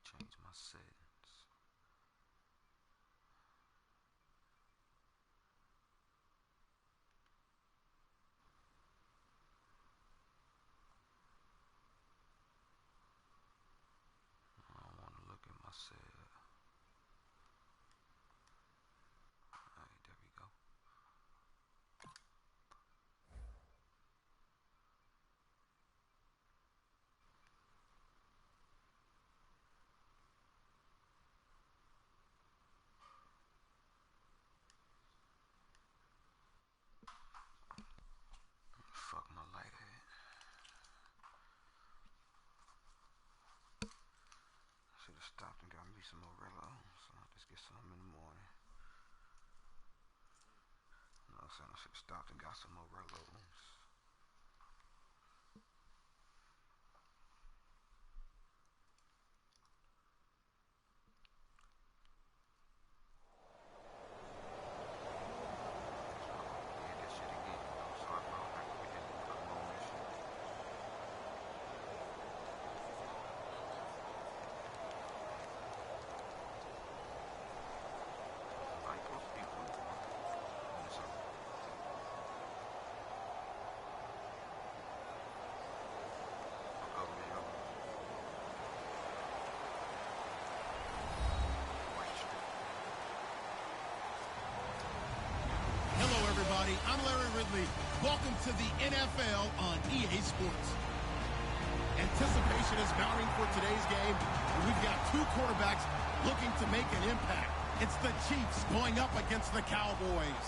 change my settings. I don't want to look at myself. Alright, there we go. Fuck my light head. Should have stopped and got me some Morello, so I'll just get some in the morning. You know what I'm saying? I should have stopped and got some Morellos. I'm Larry Ridley. Welcome to the NFL on EA Sports. Anticipation is mounting for today's game, and we've got two quarterbacks looking to make an impact. It's the Chiefs going up against the Cowboys.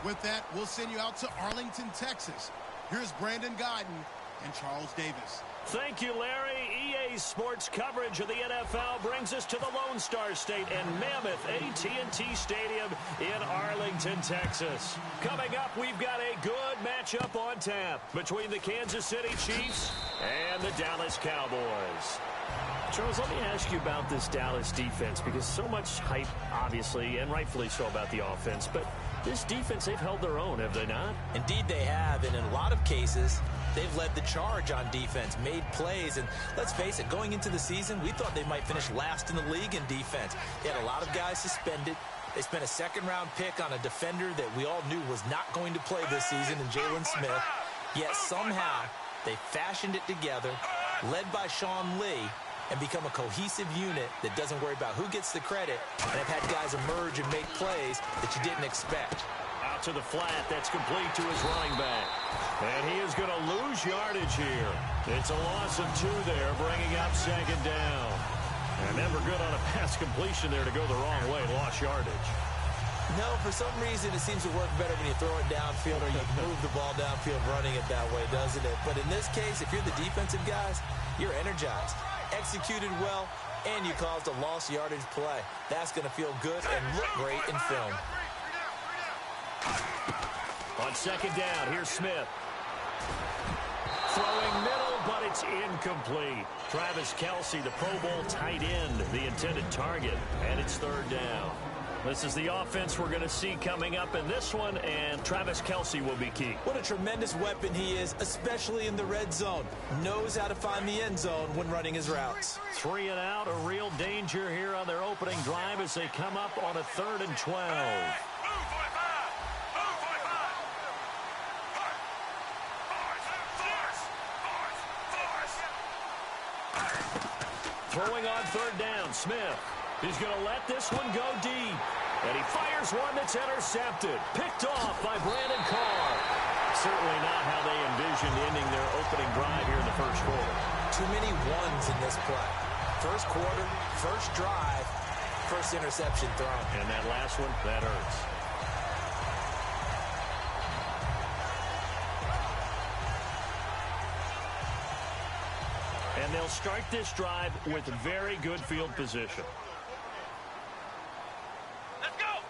With that, we'll send you out to Arlington, Texas. Here's Brandon Godden and Charles Davis. Thank you, Larry. EA Sports coverage of the NFL brings us to the Lone Star State and mammoth AT&T Stadium in Arlington, Texas. Coming up, we've got a good matchup on tap between the Kansas City Chiefs and the Dallas Cowboys. Charles, let me ask you about this Dallas defense, because so much hype, obviously, and rightfully so, about the offense. But this defense, they've held their own, have they not? Indeed they have, and in a lot of cases, they've led the charge on defense, made plays, and let's face it, going into the season, we thought they might finish last in the league in defense. They had a lot of guys suspended. They spent a second-round pick on a defender that we all knew was not going to play this season in Jalen Smith, yet somehow they fashioned it together, led by Sean Lee, and become a cohesive unit that doesn't worry about who gets the credit, and have had guys emerge and make plays that you didn't expect. Out to the flat, that's complete to his running back. And he is going to lose yardage here. It's a loss of 2 there, bringing up second down. And never good on a pass completion there to go the wrong way, lost yardage. No, for some reason it seems to work better when you throw it downfield or you move the ball downfield running it that way, doesn't it? But in this case, if you're the defensive guys, you're energized, executed well, and you caused a lost yardage play. That's going to feel good and look great in film. On second down, here's Smith. Throwing middle, but it's incomplete. Travis Kelce, the Pro Bowl tight end, the intended target, and it's third down. This is the offense we're going to see coming up in this one, and Travis Kelce will be key. What a tremendous weapon he is, especially in the red zone. Knows how to find the end zone when running his routes. 3 and out, a real danger here on their opening drive as they come up on a 3rd and 12. Throwing on 3rd down, Smith. He's going to let this one go deep. And he fires one that's intercepted. Picked off by Brandon Carr. Certainly not how they envisioned ending their opening drive here in the first quarter. Too many ones in this play. First quarter, first drive, first interception thrown. And that last one, that hurts. And they'll start this drive with very good field position. Let's go!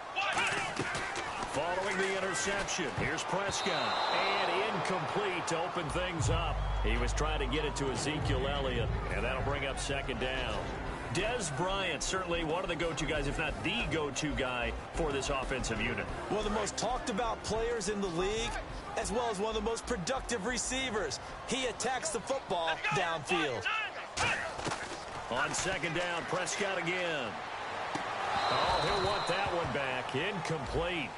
Following the interception, here's Prescott. And incomplete to open things up. He was trying to get it to Ezekiel Elliott, and that'll bring up second down. Dez Bryant, certainly one of the go-to guys, if not the go-to guy for this offensive unit. One of the most talked about players in the league, as well as one of the most productive receivers. He attacks the football downfield. On second down, Prescott again. Oh, he'll want that one back. Incomplete.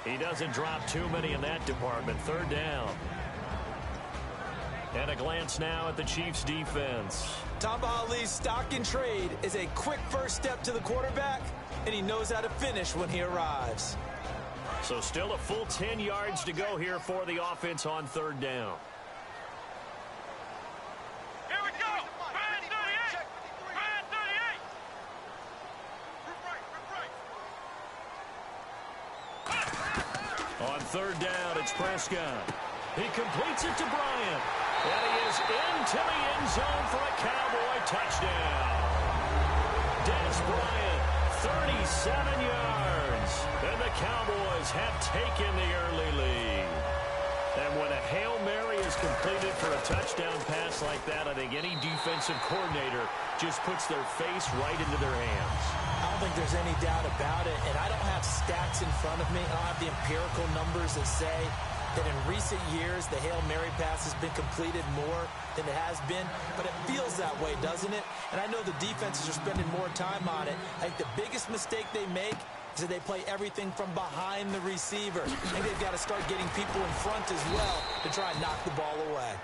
He doesn't drop too many in that department. Third down. And a glance now at the Chiefs' defense. Tamba Hali's stock in trade is a quick first step to the quarterback, and he knows how to finish when he arrives. So still a full 10 yards to go here for the offense on third down. Here we go. Brad 38. Brad 38. On third down, it's Prescott. He completes it to Bryant. And he is into the end zone for a Cowboy touchdown. Dennis Bryant, 37 yards. And the Cowboys have taken the early lead. And when a Hail Mary is completed for a touchdown pass like that, I think any defensive coordinator just puts their face right into their hands. I don't think there's any doubt about it, and I don't have stats in front of me. I don't have the empirical numbers that say that in recent years the Hail Mary pass has been completed more than it has been, but it feels that way, doesn't it? And I know the defenses are spending more time on it. I think the biggest mistake they make is that they play everything from behind the receiver. I think they've got to start getting people in front as well to try and knock the ball away.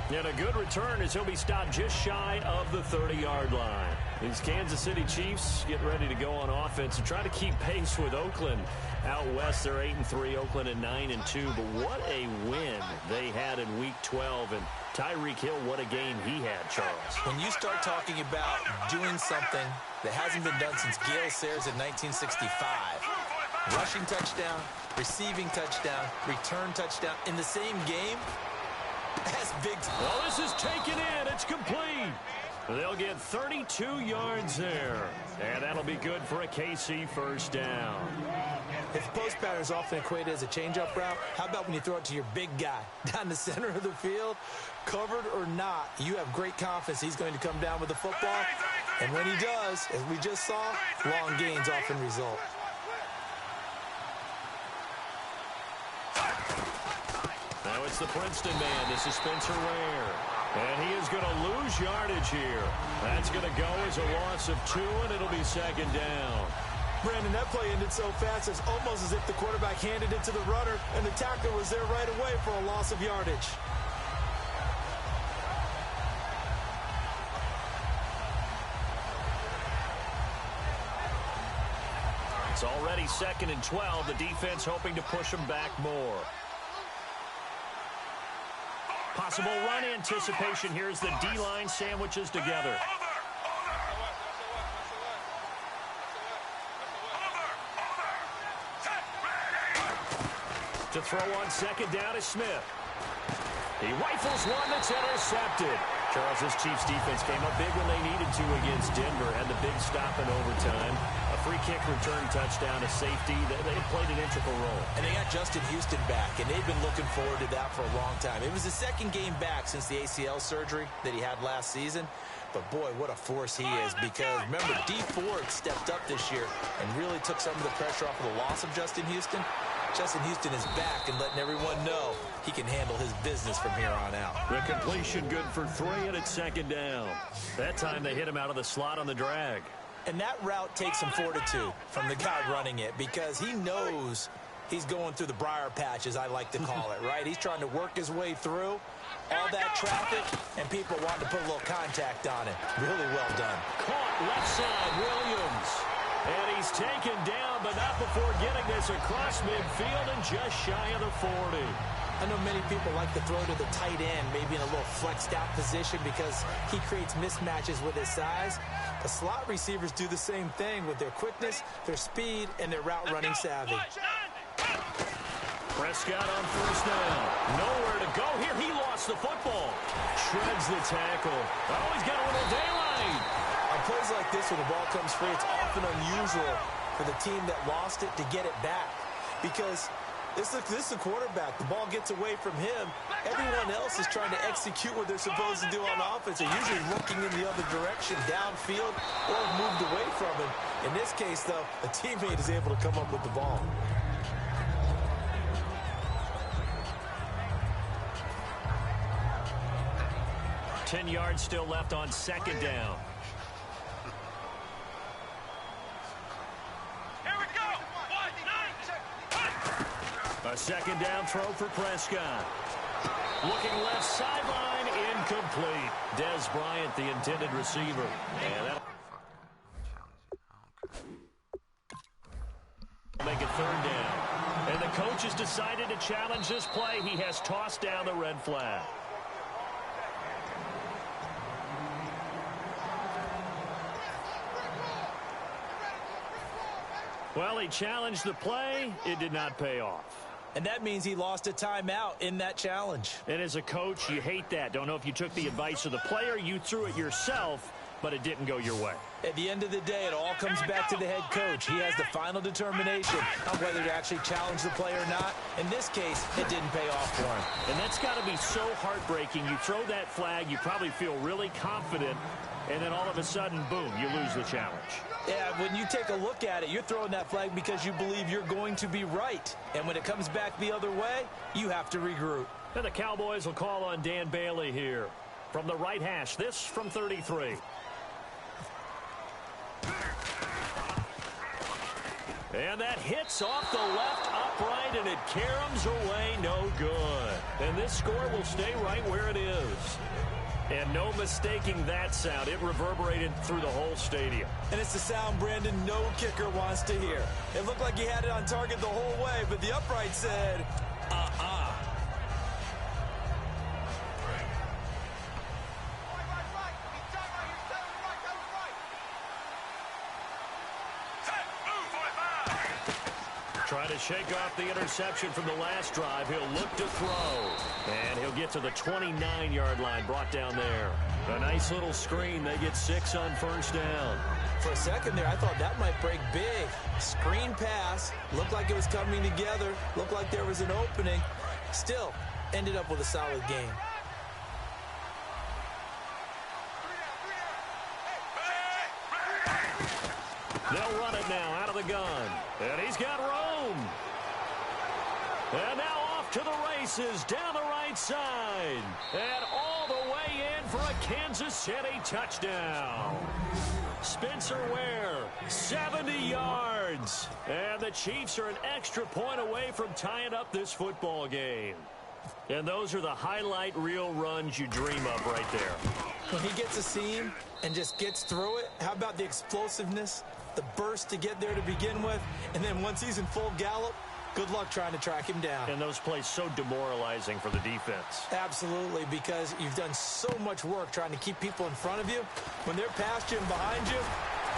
And a good return as he'll be stopped just shy of the 30-yard line. These Kansas City Chiefs get ready to go on offense and try to keep pace with Oakland. Out west, they're 8-3, Oakland at 9-2. But what a win they had in Week 12. And Tyreek Hill, what a game he had, Charles. When you start talking about doing something that hasn't been done since Gale Sayers in 1965, rushing touchdown, receiving touchdown, return touchdown in the same game, that's big. Well, this is taken in. It's complete. They'll get 32 yards there. And that'll be good for a KC first down. If post pattern is often equated as a change-up route, how about when you throw it to your big guy down the center of the field? Covered or not, you have great confidence he's going to come down with the football. And when he does, as we just saw, long gains often result. Now it's the Princeton man. This is Spencer Ware. And he is going to lose yardage here. That's going to go as a loss of 2, and it'll be second down. Brandon, that play ended so fast, it's almost as if the quarterback handed it to the runner, and the tackler was there right away for a loss of yardage. It's already 2nd and 12. The defense hoping to push them back more. Possible run anticipation. Here's the D-line sandwiches together. To throw on second down is Smith. He rifles one that's intercepted. Charles, this Chiefs defense came up big when they needed to against Denver. Had the big stop in overtime. A free kick return touchdown, a safety. They played an integral role. And they got Justin Houston back, and they've been looking forward to that for a long time. It was the second game back since the ACL surgery that he had last season. But, boy, what a force he is, because, remember, Dee Ford stepped up this year and really took some of the pressure off of the loss of Justin Houston. Justin Houston is back and letting everyone know he can handle his business from here on out. The completion good for 3, and it's second down. That time they hit him out of the slot on the drag. And that route takes some fortitude from the guy running it, because he knows he's going through the briar patch, as I like to call it, right? He's trying to work his way through all that traffic, and people want to put a little contact on it. Really well done. Caught left side, Williams. And he's taken down, but not before getting this across midfield and just shy of the 40. I know many people like to throw to the tight end, maybe in a little flexed out position because he creates mismatches with his size. The slot receivers do the same thing with their quickness, their speed, and their route running savvy. Prescott on first down. Nowhere to go here. He lost the football. Shreds the tackle. Oh, he's got a little daylight. On plays like this where the ball comes free, it's often unusual for the team that lost it to get it back, because this is the quarterback. The ball gets away from him. Everyone else is trying to execute what they're supposed to do on offense. They're usually looking in the other direction, downfield, or moved away from him. In this case, though, a teammate is able to come up with the ball. $10 yards still left on second down. A second down throw for Prescott. Looking left sideline, incomplete. Dez Bryant, the intended receiver. And that'll make it third down. And the coach has decided to challenge this play. He has tossed down the red flag. Well, he challenged the play. It did not pay off. And that means he lost a timeout in that challenge. And as a coach, you hate that. Don't know if you took the advice of the player, you threw it yourself, but it didn't go your way. At the end of the day, it all comes back to the head coach. He has the final determination on whether to actually challenge the play or not. In this case, it didn't pay off for him. And that's got to be so heartbreaking. You throw that flag, you probably feel really confident, and then all of a sudden, boom, you lose the challenge. Yeah, when you take a look at it, you're throwing that flag because you believe you're going to be right. And when it comes back the other way, you have to regroup. And the Cowboys will call on Dan Bailey here. From the right hash, this from 33. And that hits off the left upright, and it caroms away, no good. And this score will stay right where it is. And no mistaking that sound. It reverberated through the whole stadium. And it's the sound, Brandon, no kicker wants to hear. It looked like he had it on target the whole way, but the upright said, Trying to shake off the interception from the last drive. He'll look to throw. And he'll get to the 29-yard line, brought down there. A nice little screen. They get 6 on first down. For a second there, I thought that might break big. Screen pass. Looked like it was coming together. Looked like there was an opening. Still, ended up with a solid game. They'll run it now out of the gun. And he's got room. And now off to the races down the right side. And all the way in for a Kansas City touchdown. Spencer Ware, 70 yards. And the Chiefs are an extra point away from tying up this football game. And those are the highlight reel runs you dream of right there. When he gets a seam and just gets through it, how about the explosiveness, the burst to get there to begin with, and then once he's in full gallop, good luck trying to track him down. And those plays so demoralizing for the defense. Absolutely, because you've done so much work trying to keep people in front of you. When they're past you and behind you,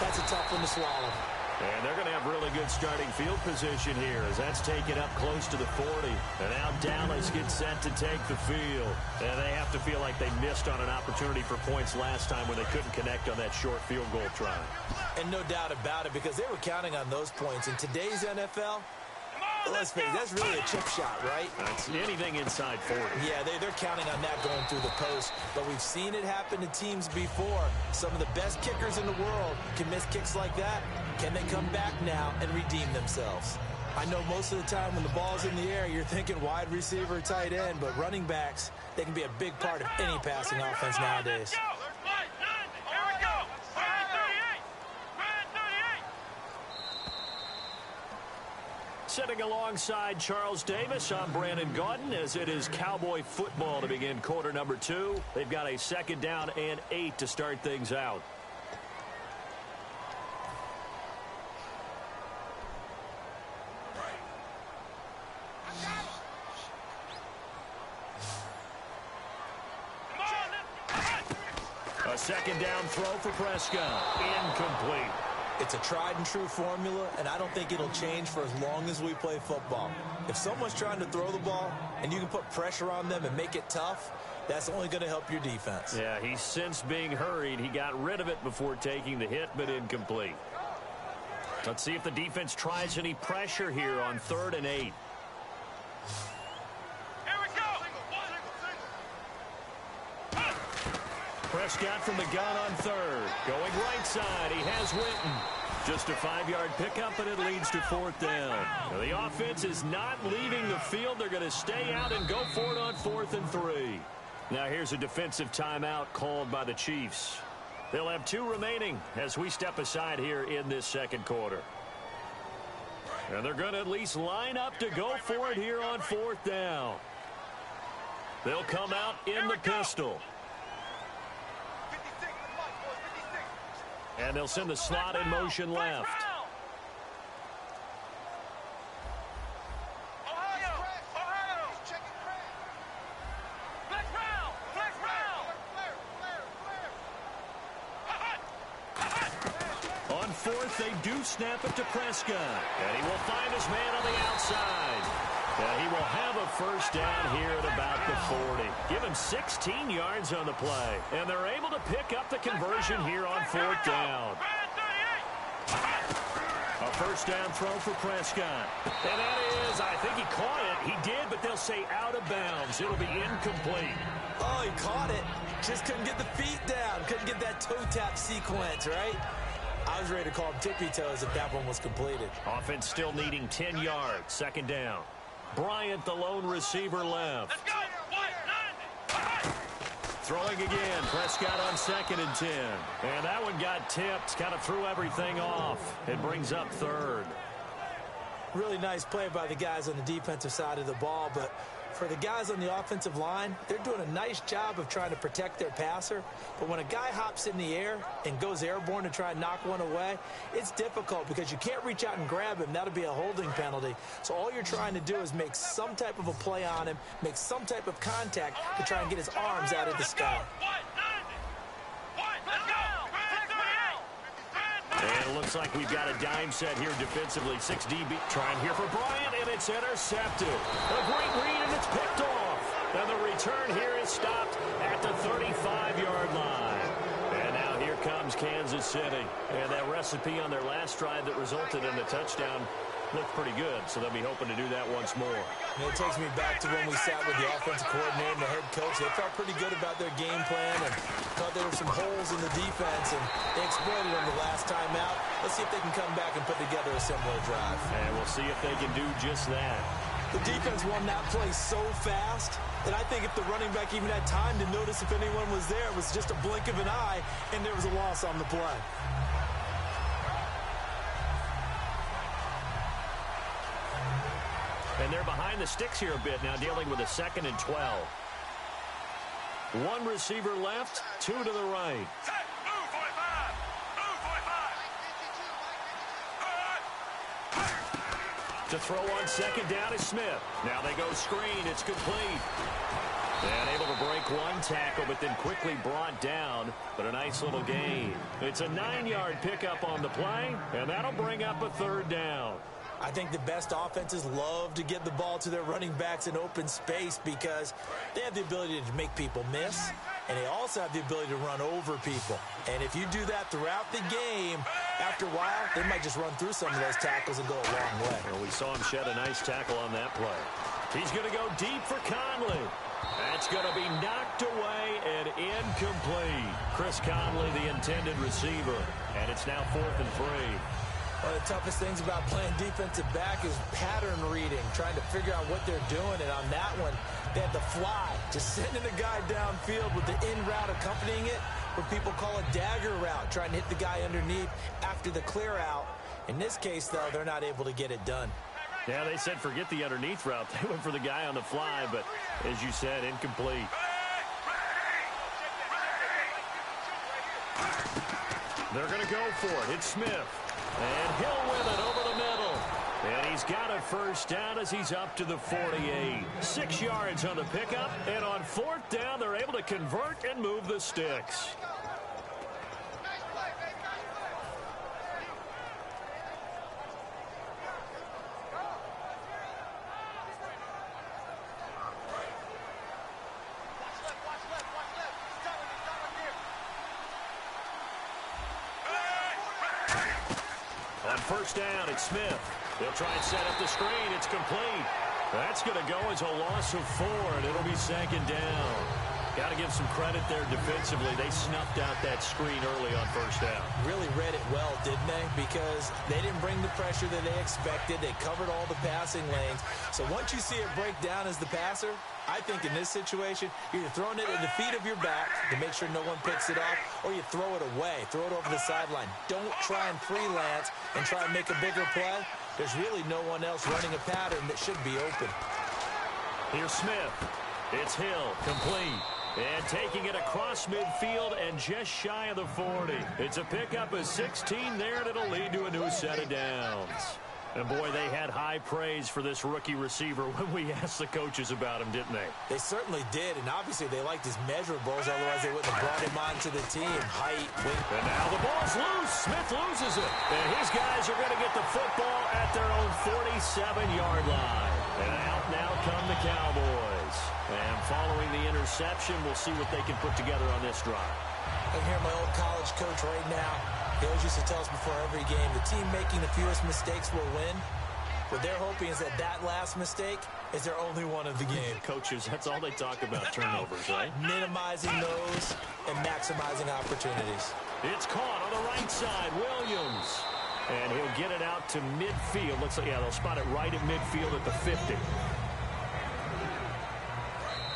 that's a tough one to swallow. And they're going to have really good starting field position here as that's taken up close to the 40. And now Dallas gets set to take the field. And they have to feel like they missed on an opportunity for points last time when they couldn't connect on that short field goal try. And no doubt about it, because they were counting on those points. In today's NFL, let's face it, that's really a chip shot, right? That's anything inside 40. Yeah, they're counting on that going through the post. But we've seen it happen to teams before. Some of the best kickers in the world can miss kicks like that. Can they come back now and redeem themselves? I know most of the time when the ball's in the air, you're thinking wide receiver, tight end, but running backs, they can be a big part of any passing offense nowadays. Sitting alongside Charles Davis, I'm Brandon Gaudin, as it is Cowboy football to begin quarter number 2. They've got a second down and 8 to start things out. A second down throw for Prescott. Incomplete. It's a tried-and-true formula, and I don't think it'll change for as long as we play football. If someone's trying to throw the ball and you can put pressure on them and make it tough, that's only going to help your defense. Yeah, he's since being hurried. He got rid of it before taking the hit, but incomplete. Let's see if the defense tries any pressure here on 3rd and 8. Prescott from the gun on 3rd. Going right side. He has Winton. Just a 5-yard pickup, and it leads to 4th down. Now, the offense is not leaving the field. They're going to stay out and go for it on 4th and 3. Now, here's a defensive timeout called by the Chiefs. They'll have 2 remaining as we step aside here in this second quarter. And they're going to at least line up to go for it here on 4th down. They'll come out in the pistol. And they'll send the slot in motion left. On 4th, they do snap it to Prescott. And he will find his man on the outside. And he will have a first down here at about the 40. Give him 16 yards on the play. And they're able to pick up the conversion here on 4th down. A first down throw for Prescott. And that is, I think he caught it. He did, but they'll say out of bounds. It'll be incomplete. Oh, he caught it. Just couldn't get the feet down. Couldn't get that toe tap sequence, right? I was ready to call him tippy toes if that one was completed. Offense still needing 10 yards. 2nd down. Bryant, the lone receiver, left. Let's go. 190. Throwing again. Prescott on 2nd and 10. And that one got tipped. Kind of threw everything off. It brings up 3rd. Really nice play by the guys on the defensive side of the ball, but for the guys on the offensive line, they're doing a nice job of trying to protect their passer. But when a guy hops in the air and goes airborne to try and knock one away, it's difficult because you can't reach out and grab him. That'll be a holding penalty. So all you're trying to do is make some type of a play on him, make some type of contact to try and get his arms out of the sky. And it looks like we've got a dime set here defensively. 6 DB trying here for Bryant, and it's intercepted. A great read, and it's picked off. And the return here is stopped at the 35-yard line. And now here comes Kansas City. And that recipe on their last drive that resulted in a touchdown looked pretty good, so they'll be hoping to do that once more. And it takes me back to when we sat with the offensive coordinator and the head coach. They felt pretty good about their game plan and thought there were some holes in the defense, and they exploited them the last time out. Let's see if they can come back and put together a similar drive. And we'll see if they can do just that. The defense won that play so fast that I think if the running back even had time to notice if anyone was there, it was just a blink of an eye, and there was a loss on the play. And they're behind the sticks here a bit now, dealing with a 2nd and 12. 1 receiver left, 2 to the right. To throw on 2nd down is Smith. Now they go screen. It's complete. And able to break one tackle, but then quickly brought down. But a nice little gain. It's a 9-yard pickup on the play, and that'll bring up a 3rd down. I think the best offenses love to get the ball to their running backs in open space because they have the ability to make people miss, and they also have the ability to run over people. And if you do that throughout the game, after a while, they might just run through some of those tackles and go a long way. Well, we saw him shed a nice tackle on that play. He's going to go deep for Conley. That's going to be knocked away and incomplete. Chris Conley, the intended receiver. And it's now 4th and 3. One of the toughest things about playing defensive back is pattern reading, trying to figure out what they're doing. And on that one, they had the fly, just sending a guy downfield with the in route accompanying it, what people call a dagger route, trying to hit the guy underneath after the clear out. In this case, though, they're not able to get it done. Yeah, they said forget the underneath route. They went for the guy on the fly, but as you said, incomplete. They're going to go for it. It's Smith. And Hill with it over the middle. And he's got a first down as he's up to the 48. 6 yards on the pickup. And on 4th down, they're able to convert and move the sticks. On 1st down, it's Smith. They'll try and set up the screen. It's complete. That's going to go as a loss of 4, and it'll be 2nd down. Got to give some credit there defensively. They snuffed out that screen early on 1st down. Really read it well, didn't they? Because they didn't bring the pressure that they expected. They covered all the passing lanes. So once you see it break down as the passer, I think in this situation, you're either throwing it at the feet of your back to make sure no one picks it off, or you throw it away, throw it over the sideline. Don't try and freelance and try and make a bigger play. There's really no one else running a pattern that should be open. Here's Smith. It's Hill, complete. And taking it across midfield and just shy of the 40. It's a pickup of 16 there, and it'll lead to a new set of downs. And, boy, they had high praise for this rookie receiver when we asked the coaches about him, didn't they? They certainly did, and obviously they liked his measurables. Otherwise, they wouldn't have brought him onto the team. Height, weight. And now the ball's loose. Smith loses it. And his guys are going to get the football at their own 47-yard line. And out now come the Cowboys. And following the interception, we'll see what they can put together on this drive. I hear my old college coach right now. He always used to tell us before every game, the team making the fewest mistakes will win. What they're hoping is that last mistake is their only one of the game. Coaches, that's all they talk about, turnovers, right? Minimizing those and maximizing opportunities. It's caught on the right side, Williams. And he'll get it out to midfield. Looks like, yeah, they'll spot it right at midfield at the 50.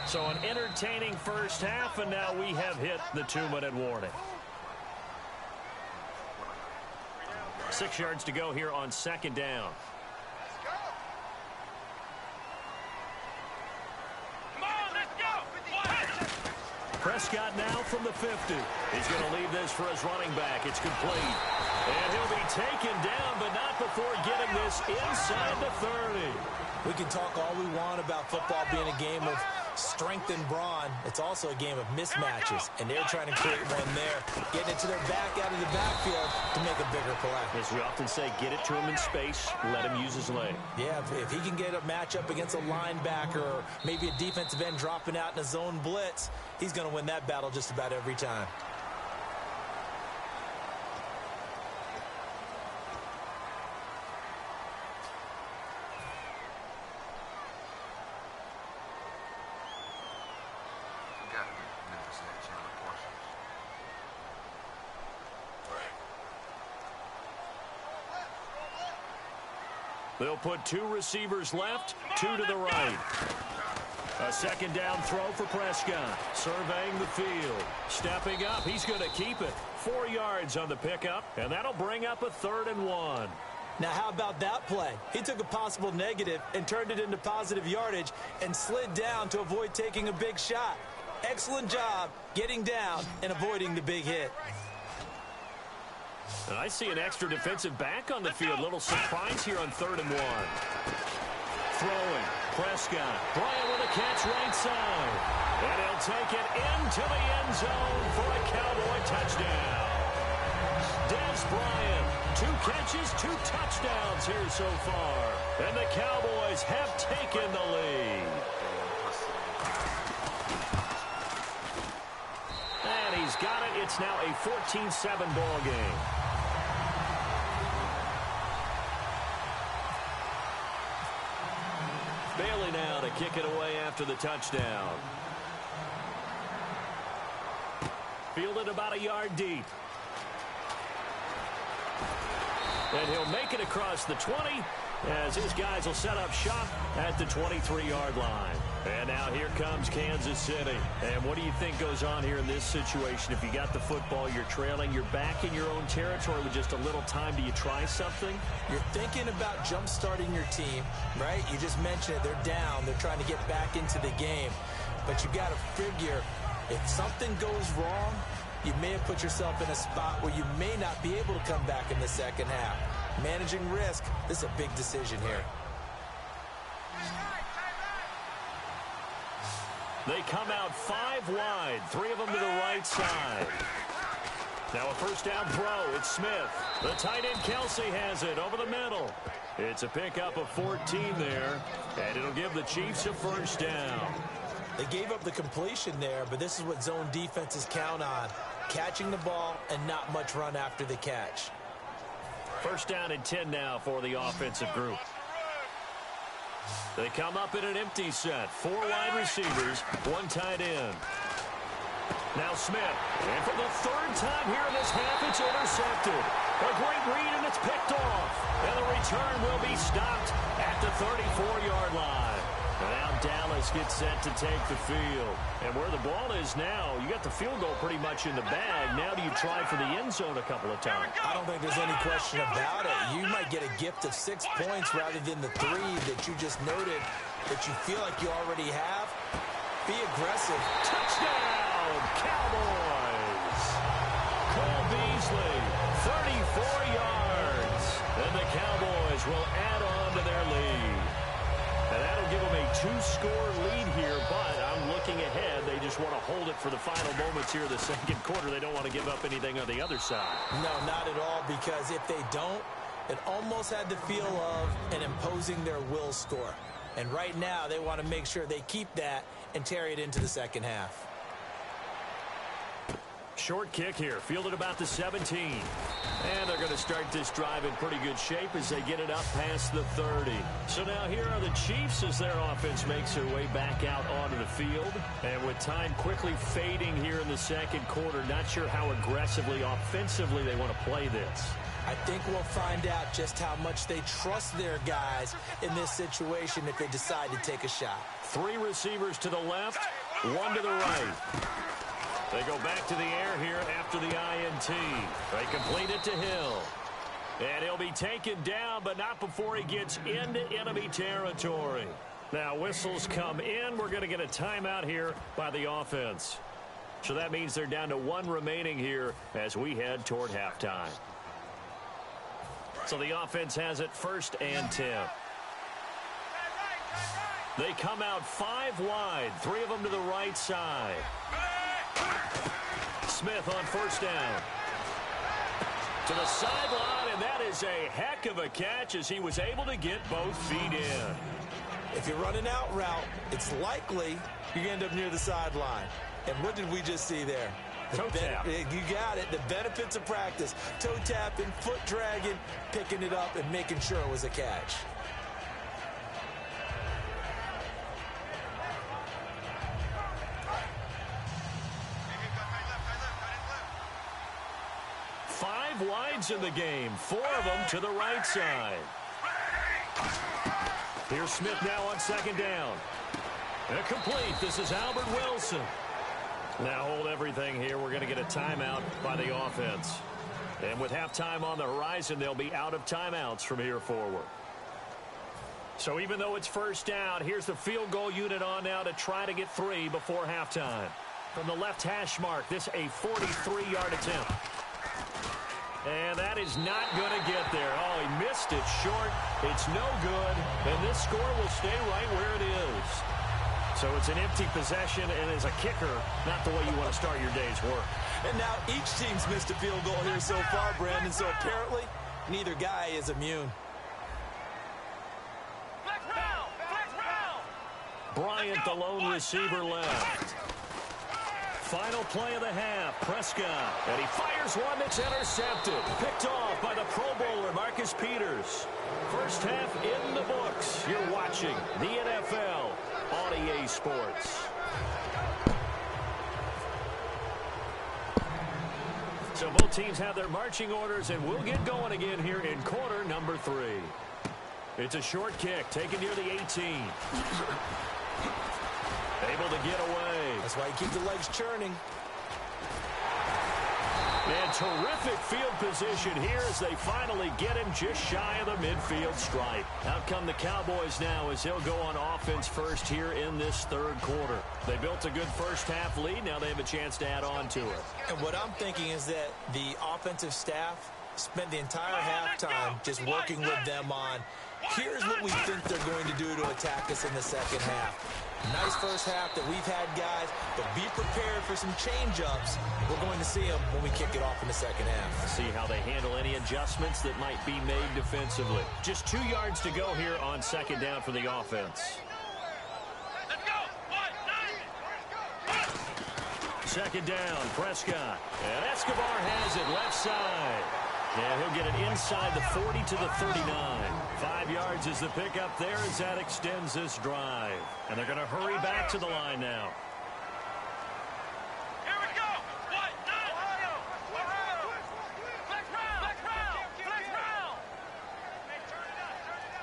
So an entertaining first half, and now we have hit the 2-minute warning. 6 yards to go here on second down. Come on, let's go. Prescott now from the 50. He's going to leave this for his running back. It's complete. And he'll be taken down, but not before getting this inside the 30. We can talk all we want about football being a game of strength and brawn. It's also a game of mismatches, and they're trying to create one there, getting it to their back out of the backfield to make a bigger play. As we often say, get it to him in space, let him use his leg. Yeah, if he can get a matchup against a linebacker or maybe a defensive end dropping out in a zone blitz, he's going to win that battle just about every time. They'll put 2 receivers left, 2 to the right. A second down throw for Prescott. Surveying the field. Stepping up. He's going to keep it. 4 yards on the pickup, and that'll bring up a 3rd and 1. Now, how about that play? He took a possible negative and turned it into positive yardage and slid down to avoid taking a big shot. Excellent job getting down and avoiding the big hit. And I see an extra defensive back on the field. Little surprise here on 3rd and 1. Throwing. Prescott. Bryant with a catch right side. And he'll take it into the end zone for a Cowboy touchdown. Dez Bryant. 2 catches, 2 touchdowns here so far. And the Cowboys have taken the lead. And he's got it. It's now a 14-7 ball game. Bailey now to kick it away after the touchdown. Fielded about a yard deep. And he'll make it across the 20 as his guys will set up shop at the 23-yard line. And now here comes Kansas City. And what do you think goes on here in this situation? If you got the football, you're trailing, you're back in your own territory with just a little time. Do you try something? You're thinking about jump-starting your team, right? You just mentioned it. They're down. They're trying to get back into the game. But you got to figure if something goes wrong, you may have put yourself in a spot where you may not be able to come back in the second half. Managing risk, this is a big decision here. They come out 5 wide, 3 of them to the right side. Now a first down throw. It's Smith. The tight end Kelsey has it over the middle. It's a pickup of 14 there, and it'll give the Chiefs a first down. They gave up the completion there, but this is what zone defenses count on. Catching the ball and not much run after the catch. First down and 10 now for the offensive group. They come up in an empty set. 4 wide receivers, 1 tight end. Now Smith. And for the 3rd time here in this half, it's intercepted. A great read, and it's picked off. And the return will be stopped at the 34-yard line. And now Dallas gets set to take the field. And where the ball is now, you got the field goal pretty much in the bag. Now do you try for the end zone a couple of times? I don't think there's any question about it. You might get a gift of 6 points rather than the 3 that you just noted that you feel like you already have. Be aggressive. Touchdown, Cowboys! Cole Beasley, 34 yards. And the Cowboys will add on to their lead. And that'll give them a 2-score lead here, but I'm looking ahead. They just want to hold it for the final moments here of the second quarter. They don't want to give up anything on the other side. No, not at all, because if they don't, it almost had the feel of an imposing their will score. And right now, they want to make sure they keep that and carry it into the second half. Short kick here, fielded about the 17. And they're going to start this drive in pretty good shape as they get it up past the 30. So now here are the Chiefs as their offense makes their way back out onto the field. And with time quickly fading here in the second quarter, not sure how aggressively, offensively they want to play this. I think we'll find out just how much they trust their guys in this situation if they decide to take a shot. 3 receivers to the left, 1 to the right. They go back to the air here after the INT. They complete it to Hill. And he'll be taken down, but not before he gets into enemy territory. Now whistles come in. We're going to get a timeout here by the offense. So that means they're down to 1 remaining here as we head toward halftime. So the offense has it 1st and 10. They come out 5 wide, 3 of them to the right side. Smith on 1st down. To the sideline, and that is a heck of a catch as he was able to get both feet in. If you run an out route, it's likely you end up near the sideline. And what did we just see there? Toe tap. You got it. The benefits of practice. Toe tapping, foot dragging, picking it up, and making sure it was a catch. Five wides in the game, 4 of them to the right side. Here's Smith now on 2nd down. And complete. This is Albert Wilson. Now hold everything here. We're going to get a timeout by the offense. And with halftime on the horizon, they'll be out of timeouts from here forward. So even though it's 1st down, here's the field goal unit on now to try to get 3 before halftime. From the left hash mark, this a 43-yard attempt. And that is not going to get there. Oh, he missed it short. It's no good. And this score will stay right where it is. So it's an empty possession, and as a kicker, not the way you want to start your day's work. And now each team's missed a field goal here so far, Brandon, so apparently neither guy is immune. Bryant, the lone receiver, left. Final play of the half, Prescott. And he fires one that's intercepted. Picked off by the Pro Bowler, Marcus Peters. First half in the books. You're watching the NFL on EA Sports. So both teams have their marching orders, and we'll get going again here in quarter number 3. It's a short kick taken near the 18. Able to get away. That's why you keep the legs churning. And terrific field position here as they finally get him just shy of the midfield stripe. Out come the Cowboys now as he'll go on offense first here in this 3rd quarter. They built a good first half lead. Now they have a chance to add on to it. And what I'm thinking is that the offensive staff spent the entire halftime just working with them on, here's what we think they're going to do to attack us in the second half. Nice first half that we've had, guys, but be prepared for some change-ups. We're going to see them when we kick it off in the second half. See how they handle any adjustments that might be made defensively. Just 2 yards to go here on 2nd down for the offense. Let's go. 2nd down, Prescott. And Escobar has it left side. And he'll get it inside the 40 to the 39. 5 yards is the pickup there as that extends this drive. And they're going to hurry back to the line now. Here we go. 1-9. Flex round.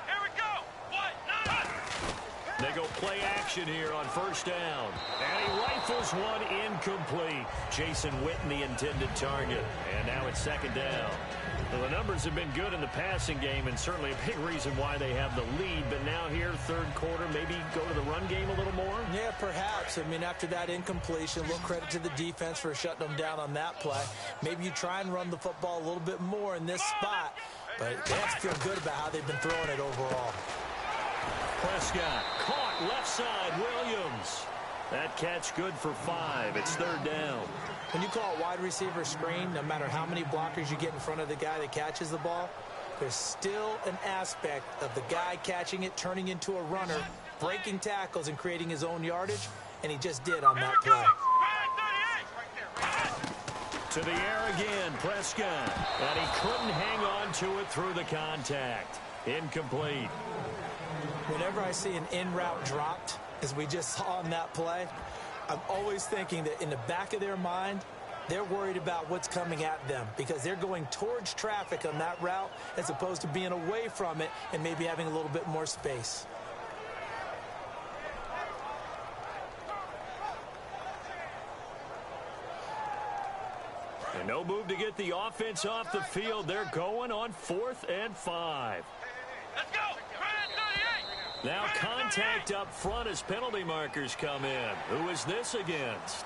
Here we go. 1-9. They go play action here on first down. And he rifles one incomplete. Jason Witten, the intended target. And now it's second down. Well, the numbers have been good in the passing game, and certainly a big reason why they have the lead. But now here, third quarter, maybe go to the run game a little more? Yeah, perhaps. I mean, after that incompletion, a little credit to the defense for shutting them down on that play. Maybe you try and run the football a little bit more in this spot. But they have to feel good about how they've been throwing it overall. Prescott caught left side. Williams. That catch good for 5. It's third down. When you call a wide receiver screen, no matter how many blockers you get in front of the guy that catches the ball, there's still an aspect of the guy catching it, turning into a runner, breaking tackles and creating his own yardage, and he just did on that play. To the air again, Prescott. And he couldn't hang on to it through the contact. Incomplete. Whenever I see an in-route dropped, as we just saw on that play, I'm always thinking that in the back of their mind, they're worried about what's coming at them because they're going towards traffic on that route as opposed to being away from it and maybe having a little bit more space. And no move to get the offense off the field. They're going on 4th and 5. Let's go. Now contact up front as penalty markers come in. Who is this against?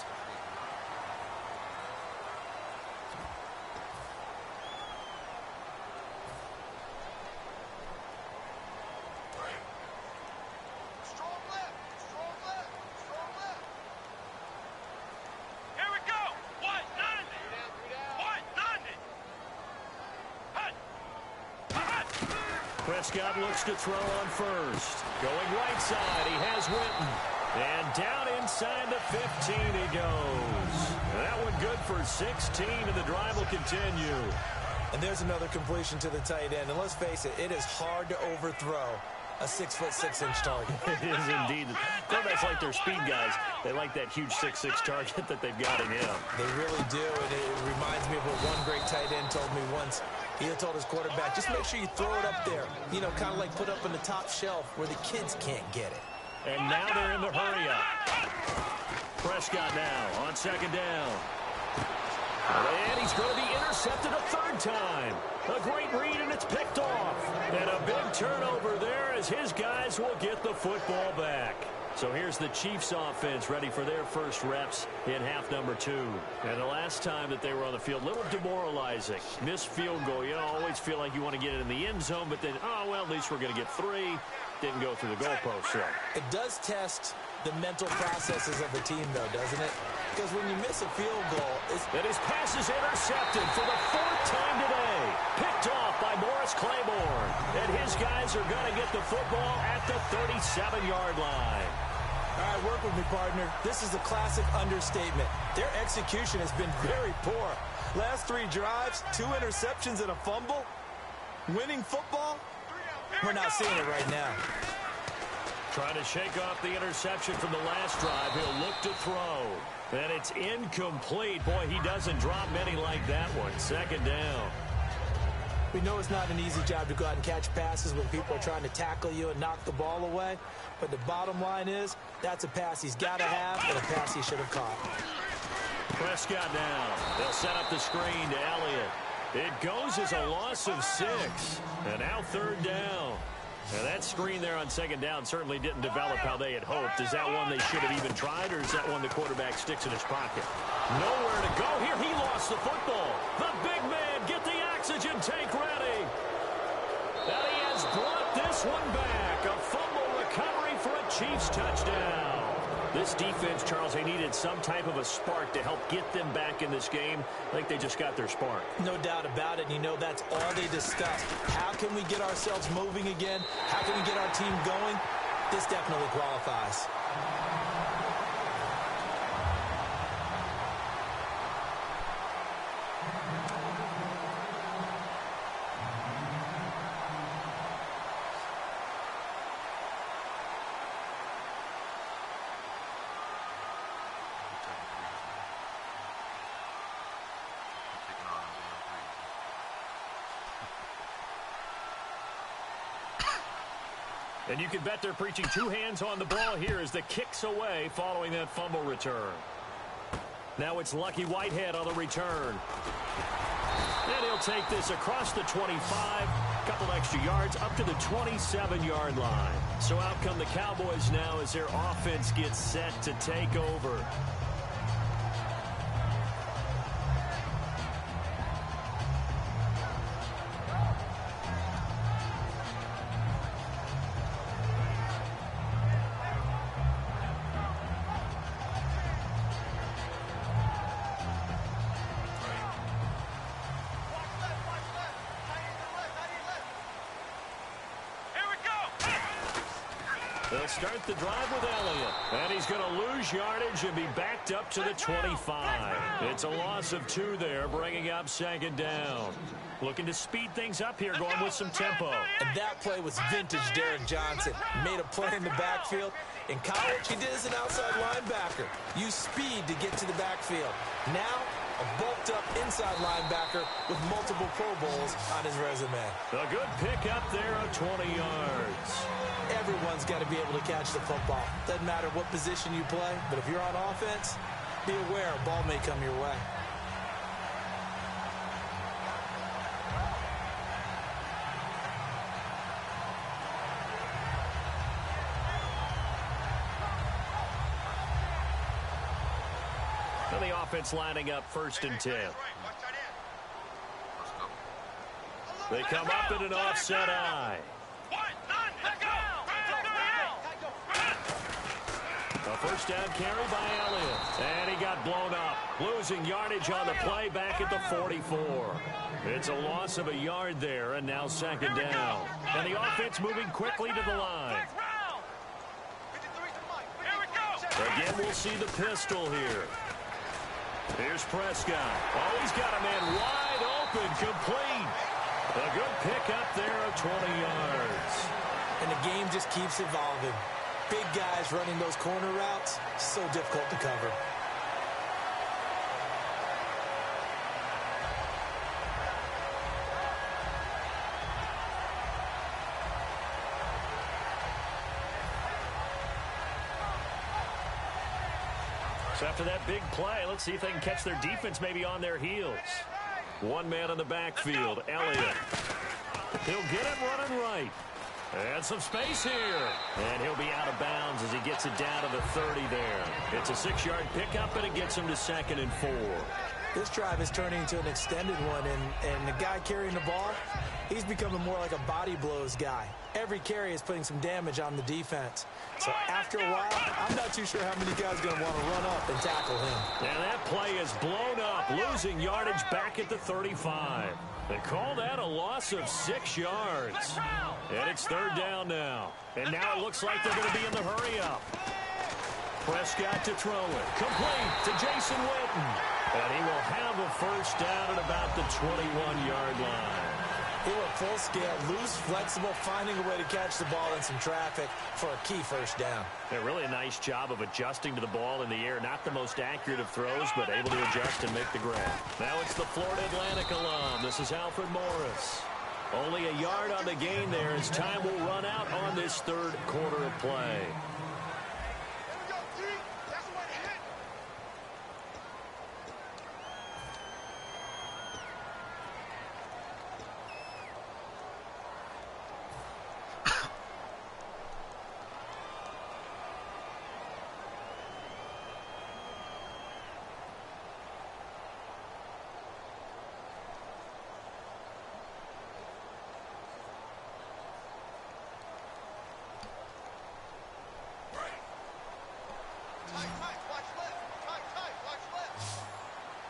Prescott looks to throw on first. Going right side, he has Witten. And down inside the 15 he goes. That one good for 16, and the drive will continue. And there's another completion to the tight end. And let's face it, it is hard to overthrow a 6'6" target. It is indeed. Quarterbacks like their speed guys. They like that huge 6'6" target that they've got in him. They really do, and it reminds me of what one great tight end told me once. He had told his quarterback, just make sure you throw it up there. You know, kind of like put up on the top shelf where the kids can't get it. And now they're in the hurry up. Prescott now on second down. And he's going to be intercepted a third time. A great read, and it's picked off. And a big turnover there as his guys will get the football back. So here's the Chiefs offense ready for their first reps in half number 2. And the last time that they were on the field, a little demoralizing. Missed field goal. You know, always feel like you want to get it in the end zone, but then, oh, well, at least we're going to get 3. Didn't go through the goalpost, so. It does test the mental processes of the team, though, doesn't it? Because when you miss a field goal, and his pass is intercepted for the 4th time today. Picked off by Morris Claiborne. And his guys are going to get the football at the 37-yard line. All right, work with me, partner. This is a classic understatement. Their execution has been very poor. Last 3 drives, 2 interceptions and a fumble. Winning football? We're not seeing it right now. Trying to shake off the interception from the last drive. He'll look to throw. And it's incomplete. Boy, he doesn't drop many like that one. Second down. We know it's not an easy job to go out and catch passes when people are trying to tackle you and knock the ball away. But the bottom line is, that's a pass he's got to have and a pass he should have caught. Prescott now. They'll set up the screen to Elliott. It goes as a loss of 6. And now third down. Now that screen there on second down certainly didn't develop how they had hoped. Is that one they should have even tried, or is that one the quarterback sticks in his pocket? Nowhere to go. Here he lost the football. The big man, get the oxygen tank ready. And he has brought this one back. A fumble recovery for a Chiefs touchdown. This defense, Charles, they needed some type of a spark to help get them back in this game. I think they just got their spark. No doubt about it. You know, that's all they discussed. How can we get ourselves moving again? How can we get our team going? This definitely qualifies. And you can bet they're preaching two hands on the ball here as the kick's away following that fumble return. Now it's Lucky Whitehead on the return. And he'll take this across the 25, couple extra yards up to the 27-yard line. So out come the Cowboys now as their offense gets set to take over. They'll start the drive with Elliott. And he's going to lose yardage and be backed up to the 25. It's a loss of 2 there, bringing up 2nd down. Looking to speed things up here, going with some tempo. And that play was vintage Derek Johnson. Made a play in the backfield. In college, he did as an outside linebacker. Used speed to get to the backfield. Now, a bulked-up inside linebacker with multiple Pro Bowls on his resume. A good pickup there of 20 yards. Everyone's got to be able to catch the football. Doesn't matter what position you play, but if you're on offense, be aware a ball may come your way. And the offense lining up 1st and 10. They come up in an offset eye. A first down carry by Elliott. And he got blown up. Losing yardage on the play back at the 44. It's a loss of a yard there, and now 2nd down. And the offense moving quickly to the line. Again, we'll see the pistol here. Here's Prescott. Oh, he's got a man wide open, complete. A good pickup there of 20 yards. And the game just keeps evolving. Big guys running those corner routes, so difficult to cover. So after that big play, let's see if they can catch their defense maybe on their heels. One man in the backfield, Elliott. He'll get it running right. And some space here. And he'll be out of bounds as he gets it down to the 30 there. It's a 6-yard pickup, and it gets him to 2nd and 4. This drive is turning into an extended one, and the guy carrying the ball, he's becoming more like a body blows guy. Every carry is putting some damage on the defense. So after a while, I'm not too sure how many guys are going to want to run up and tackle him. And that play is blown up, losing yardage back at the 35. They call that a loss of 6 yards. And it's 3rd down now. And now it looks like they're going to be in the hurry-up. Prescott to throw it. Complete to Jason Witten. And he will have a first down at about the 21-yard line. He went full scale, loose, flexible, finding a way to catch the ball in some traffic for a key first down. Yeah, really a nice job of adjusting to the ball in the air. Not the most accurate of throws, but able to adjust and make the grab. Now it's the Florida Atlantic alum. This is Alfred Morris. Only a yard on the gain there as time will run out on this 3rd quarter of play.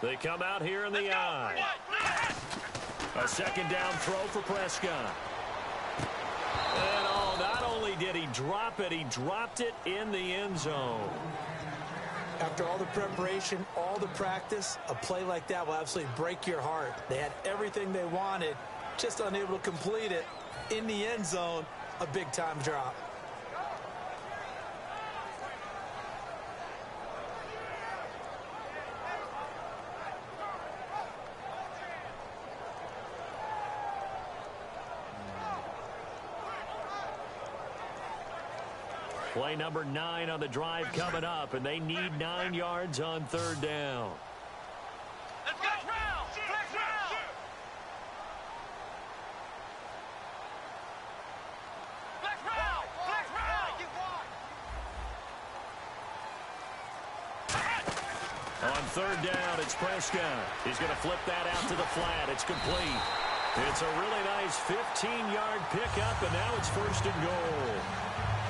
They come out here in the eye. A 2nd down throw for Prescott. And oh, not only did he drop it, he dropped it in the end zone. After all the preparation, all the practice, a play like that will absolutely break your heart. They had everything they wanted, just unable to complete it. In the end zone, a big-time drop. Play number 9 on the drive coming up, and they need 9 yards on 3rd down. Let's go. Flex round. Flex round. Flex round. On 3rd down, it's Prescott. He's going to flip that out to the flat. It's complete. It's a really nice 15-yard pickup, and now it's 1st and goal.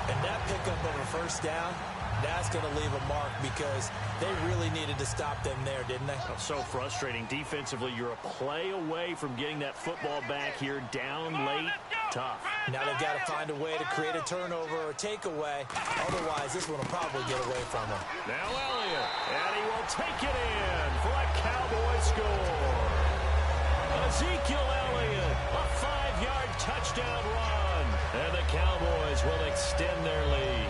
And that pickup of a 1st down, that's going to leave a mark because they really needed to stop them there, didn't they? Oh, so frustrating. Defensively, you're a play away from getting that football back here down late. Tough. Now they've got to find a way to create a turnover or takeaway. Otherwise, this one will probably get away from them. Now Elliott, and he will take it in for a Cowboy score. Ezekiel Elliott, a 5-yard touchdown run. And the Cowboys will extend their lead.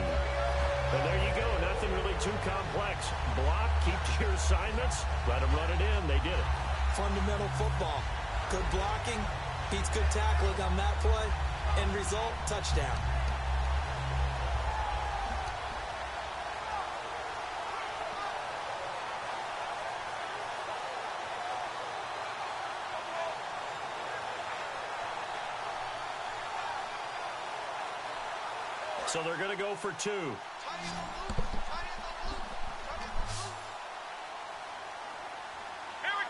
And there you go. Nothing really too complex. Block, keep to your assignments, let them run it in. They did it. Fundamental football. Good blocking beats good tackling on that play. End result, touchdown. So they're going to go for 2. Here we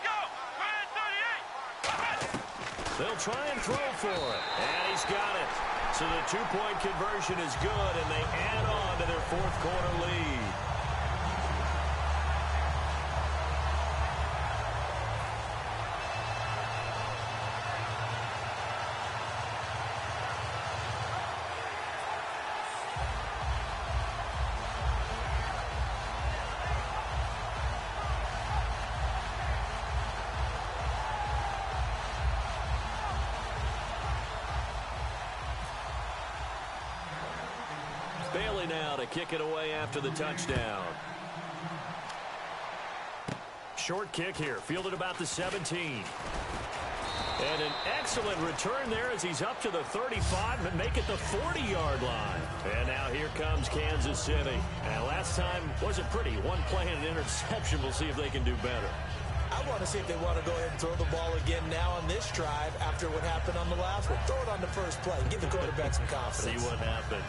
go. 38. They'll try and throw for it. And he's got it. So the 2-point conversion is good, and they add on to their 4th quarter lead. Bailey now to kick it away after the touchdown. Short kick here, fielded about the 17. And an excellent return there as he's up to the 35 and make it the 40-yard line. And now here comes Kansas City. And last time wasn't pretty. One play and an interception. We'll see if they can do better. I want to see if they want to go ahead and throw the ball again now on this drive after what happened on the last one. Throw it on the first play. Give the quarterback some confidence. See what happens.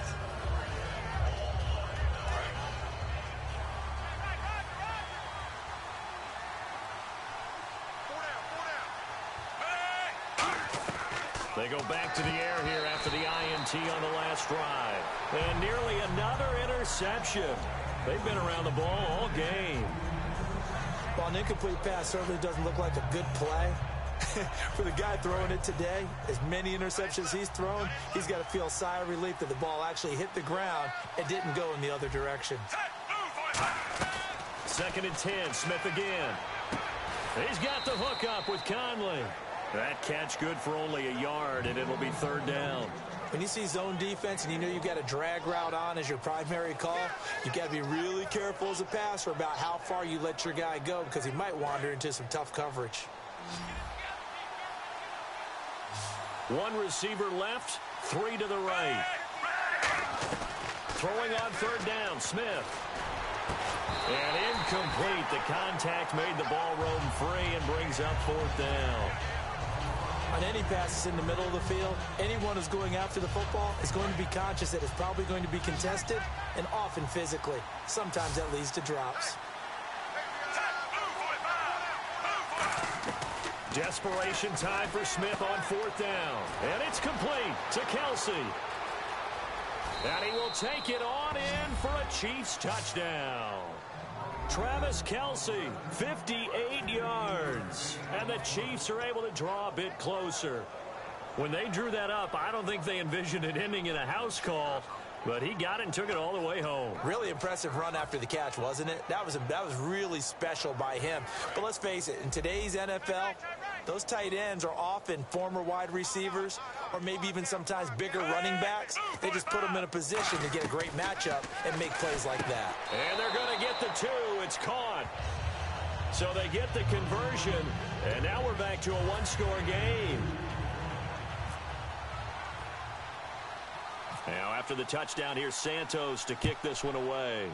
They go back to the air here after the INT on the last drive. And nearly another interception. They've been around the ball all game. Well, an incomplete pass certainly doesn't look like a good play. For the guy throwing it today, as many interceptions he's thrown, he's got to feel a sigh of relief that the ball actually hit the ground and didn't go in the other direction. 2nd and 10, Smith again. He's got the hook up with Conley. That catch good for only a yard, and it'll be 3rd down. When you see zone defense and you know you've got a drag route on as your primary call, you've got to be really careful as a passer about how far you let your guy go because he might wander into some tough coverage. 1 receiver left, 3 to the right. Throwing on 3rd down, Smith. And incomplete. The contact made the ball roam free and brings up 4th down. On any passes in the middle of the field, anyone who's going after the football is going to be conscious that it's probably going to be contested and often physically. Sometimes that leads to drops. Desperation time for Smith on 4th down. And it's complete to Kelsey. And he will take it on in for a Chiefs touchdown. Travis Kelsey, 58 yards. And the Chiefs are able to draw a bit closer. When they drew that up, I don't think they envisioned it ending in a house call. But he got it and took it all the way home. Really impressive run after the catch, wasn't it? That was really special by him. But let's face it, in today's NFL, those tight ends are often former wide receivers or maybe even sometimes bigger running backs. They just put them in a position to get a great matchup and make plays like that. And they're going to get the 2. It's caught. So they get the conversion. And now we're back to a 1-score game. Now after the touchdown, here's Santos to kick this one away.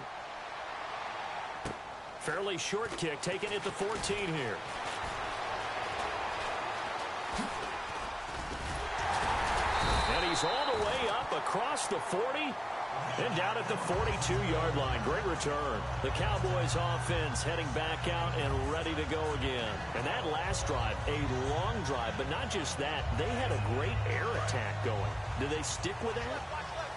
Fairly short kick, taking it to 14 here. And he's all the way up across the 40 and down at the 42-yard line. Great return. The Cowboys offense heading back out and ready to go again. And that last drive, a long drive, but not just that. They had a great air attack going. Do they stick with that?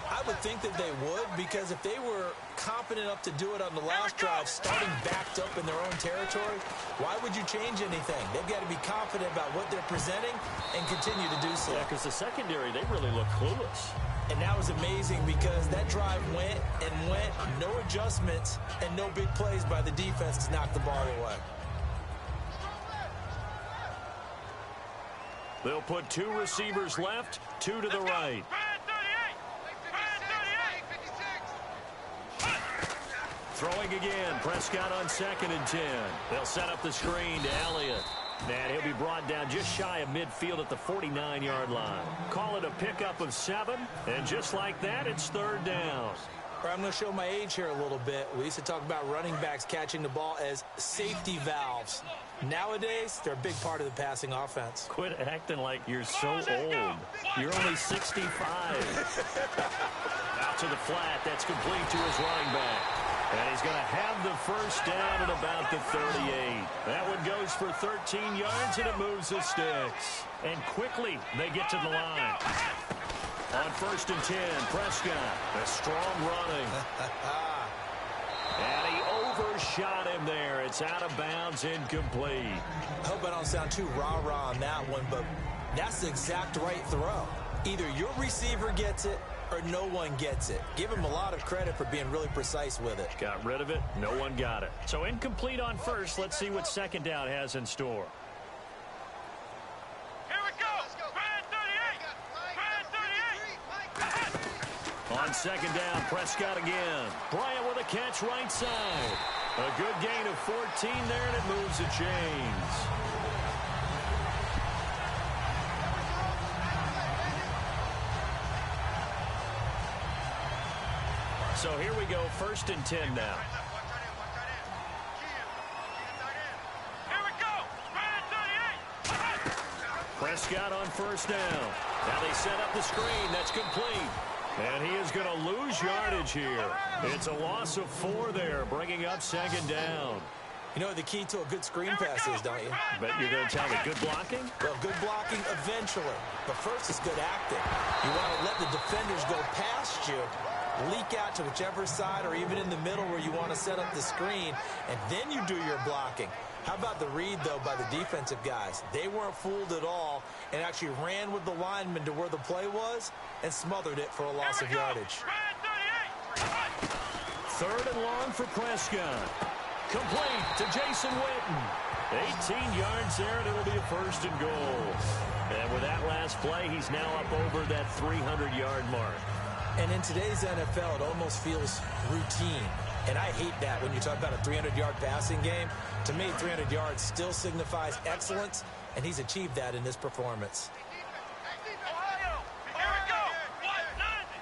I would think that they would, because if they were confident enough to do it on the last drive, starting backed up in their own territory, why would you change anything? They've got to be confident about what they're presenting and continue to do so. Yeah, because the secondary, they really look clueless. And that was amazing because that drive went and went, no adjustments and no big plays by the defense to knock the ball away. They'll put 2 receivers left, 2 to the right. Throwing again. Prescott on 2nd and 10. They'll set up the screen to Elliott. And he'll be brought down just shy of midfield at the 49-yard line. Call it a pickup of 7. And just like that, it's 3rd down. I'm going to show my age here a little bit. We used to talk about running backs catching the ball as safety valves. Nowadays, they're a big part of the passing offense. Quit acting like you're so old. You're only 65. Out to the flat. That's complete to his running back. And he's going to have the first down at about the 38. That one goes for 13 yards, and it moves the sticks. And quickly, they get to the line. On 1st and 10, Prescott, a strong running. And he overshot him there. It's out of bounds, incomplete. I hope I don't sound too rah-rah on that one, but that's the exact right throw. Either your receiver gets it or no one gets it. Give him a lot of credit for being really precise with it. Got rid of it. No one got it. So incomplete on 1st. Let's see what 2nd down has in store. Here we go. Brand 38. On 2nd down, Prescott again. Bryant with a catch right side. A good gain of 14 there, and it moves the chains. So here we go, 1st and 10 now. Here we go. Brand 38. Prescott on 1st down. Now they set up the screen. That's complete. And he is going to lose yardage here. It's a loss of 4 there, bringing up 2nd down. You know what the key to a good screen pass is, don't you? Bet you're going to tell me good blocking? Well, good blocking eventually. But first is good acting. You want to let the defenders go past you, leak out to whichever side or even in the middle where you want to set up the screen, and then you do your blocking. How about the read, though, by the defensive guys? They weren't fooled at all and actually ran with the lineman to where the play was and smothered it for a loss of yardage. 3rd and long for Prescott. Complete to Jason Witten. 18 yards there, and it'll be a 1st and goal. And with that last play, he's now up over that 300-yard mark. And in today's NFL, it almost feels routine. And I hate that when you talk about a 300-yard passing game. To me, 300 yards still signifies excellence, and he's achieved that in this performance. Ohio. Here we go. 190.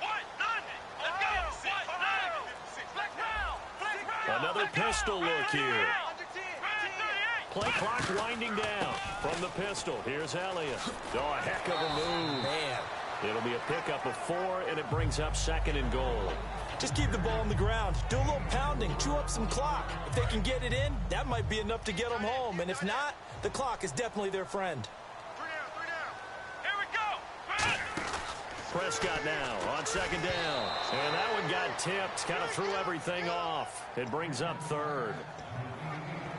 190. Let's go. 190. Another pistol look here. Play clock winding down from the pistol. Here's Elliott. Oh, a heck of a move. Man. It'll be a pickup of 4, and it brings up 2nd and goal. Just keep the ball on the ground. Do a little pounding. Chew up some clock. If they can get it in, that might be enough to get them home. And if not, the clock is definitely their friend. 3 down. Here we go. Prescott now on 2nd down. And that one got tipped. Kind of threw everything off. It brings up 3rd.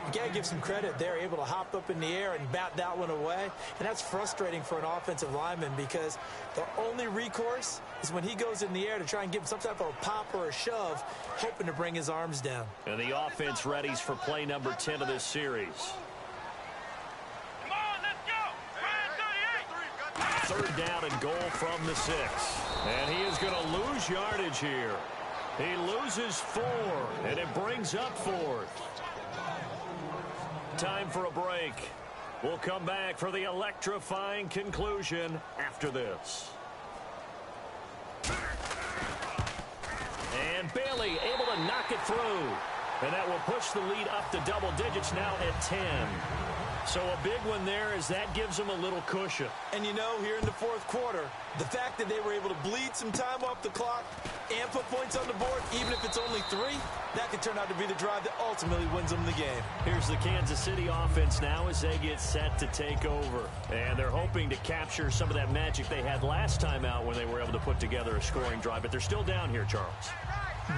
You got to give some credit. They're able to hop up in the air and bat that one away. And that's frustrating for an offensive lineman because the only recourse is when he goes in the air to try and give some type of a pop or a shove, hoping to bring his arms down. And the offense readies for play number 10 of this series. Come on, let's go. Brand 38. 3rd down and goal from the 6. And he is going to lose yardage here. He loses 4, and it brings up 4th. Time for a break. We'll come back for the electrifying conclusion after this. And Bailey able to knock it through. And that will push the lead up to double digits now at 10. So a big one there as that gives them a little cushion. And you know, here in the fourth quarter, the fact that they were able to bleed some time off the clock and put points on the board, even if it's only 3, that could turn out to be the drive that ultimately wins them the game. Here's the Kansas City offense now as they get set to take over. And they're hoping to capture some of that magic they had last time out when they were able to put together a scoring drive. But they're still down here, Charles.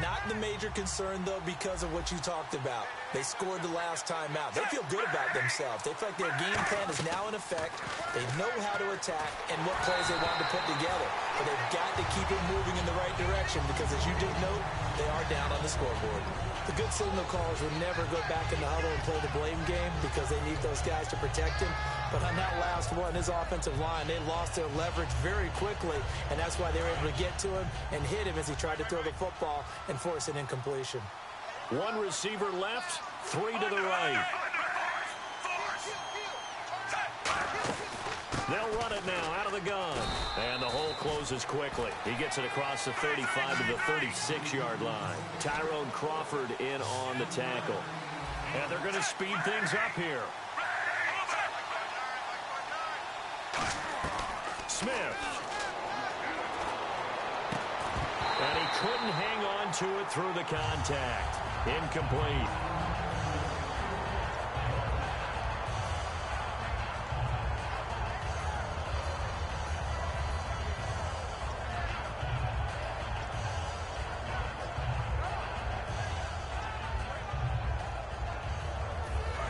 Not the major concern, though, because of what you talked about. They scored the last time out. They feel good about themselves. They feel like their game plan is now in effect. They know how to attack and what plays they want to put together. But they've got to keep it moving in the right direction because, as you did note, they are down on the scoreboard. The good signal callers would never go back in the huddle and play the blame game because they need those guys to protect him. But on that last one, his offensive line, they lost their leverage very quickly, and that's why they were able to get to him and hit him as he tried to throw the football and force an incompletion. 1 receiver left, 3 to the right. They'll run it now out of the gun. And the hole closes quickly. He gets it across the 35 to the 36-yard line. Tyrone Crawford in on the tackle. And they're going to speed things up here. Smith. And he couldn't hang on to it through the contact. Incomplete.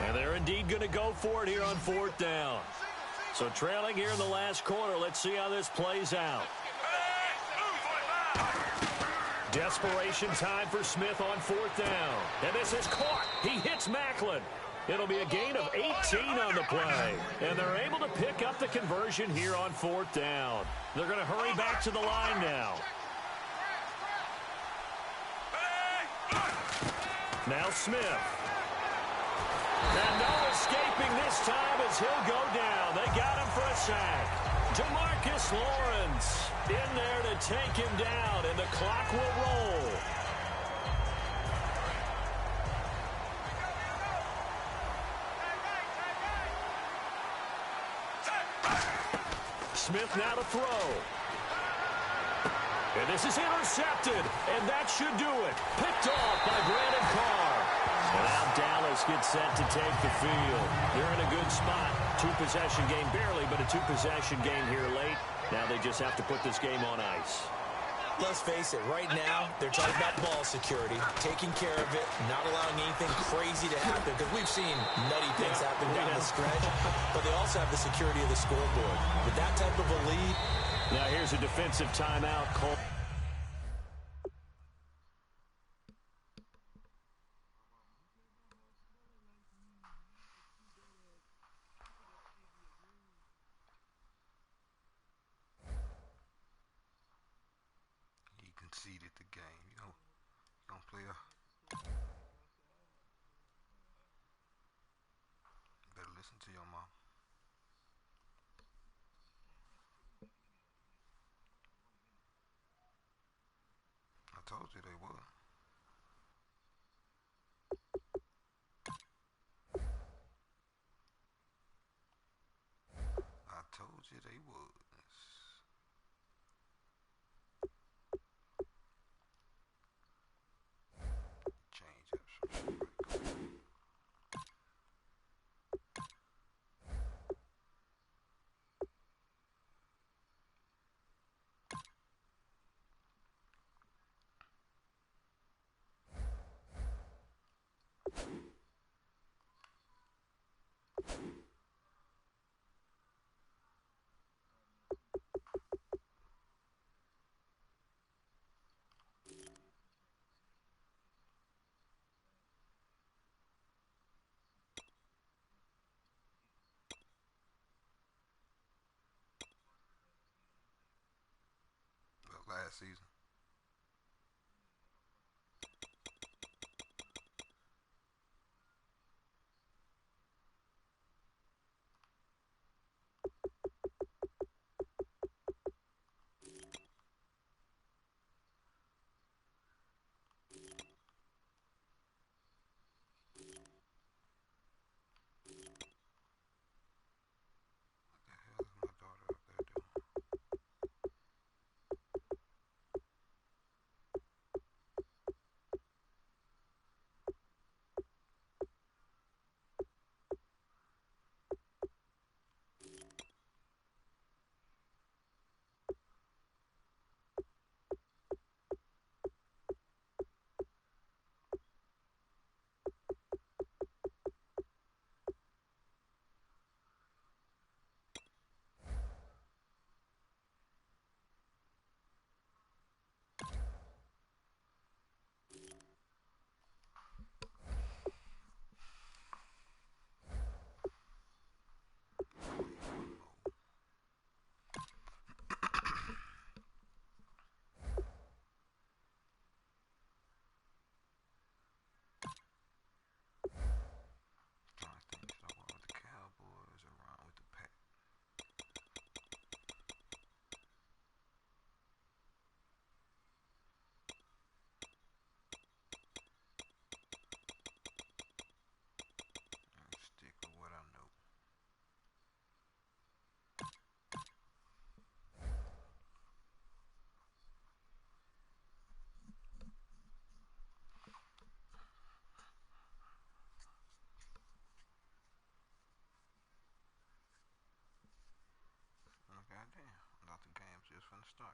And they're indeed going to go for it here on 4th down. So trailing here in the last quarter. Let's see how this plays out. Desperation time for Smith on 4th down. And this is caught. He hits Macklin. It'll be a gain of 18 on the play. And they're able to pick up the conversion here on 4th down. They're going to hurry back to the line now. Now Smith. And no escaping this time as he'll go down. They got him for a sack. DeMarcus Lawrence in there to take him down, and the clock will roll. Smith now to throw. And this is intercepted, and that should do it. Picked off by Brandon Carr. And now Dallas gets set to take the field. They're in a good spot. 2-possession game barely, but a 2-possession game here late. Now they just have to put this game on ice. Let's face it, right now, they're talking about ball security, taking care of it, not allowing anything crazy to happen, because we've seen nutty things happen down the stretch, but they also have the security of the scoreboard. With that type of a lead. Now here's a defensive timeout call. Conceded the game. You don't play a. Better listen to your mom. I told you they would. I told you they would. Last season. start.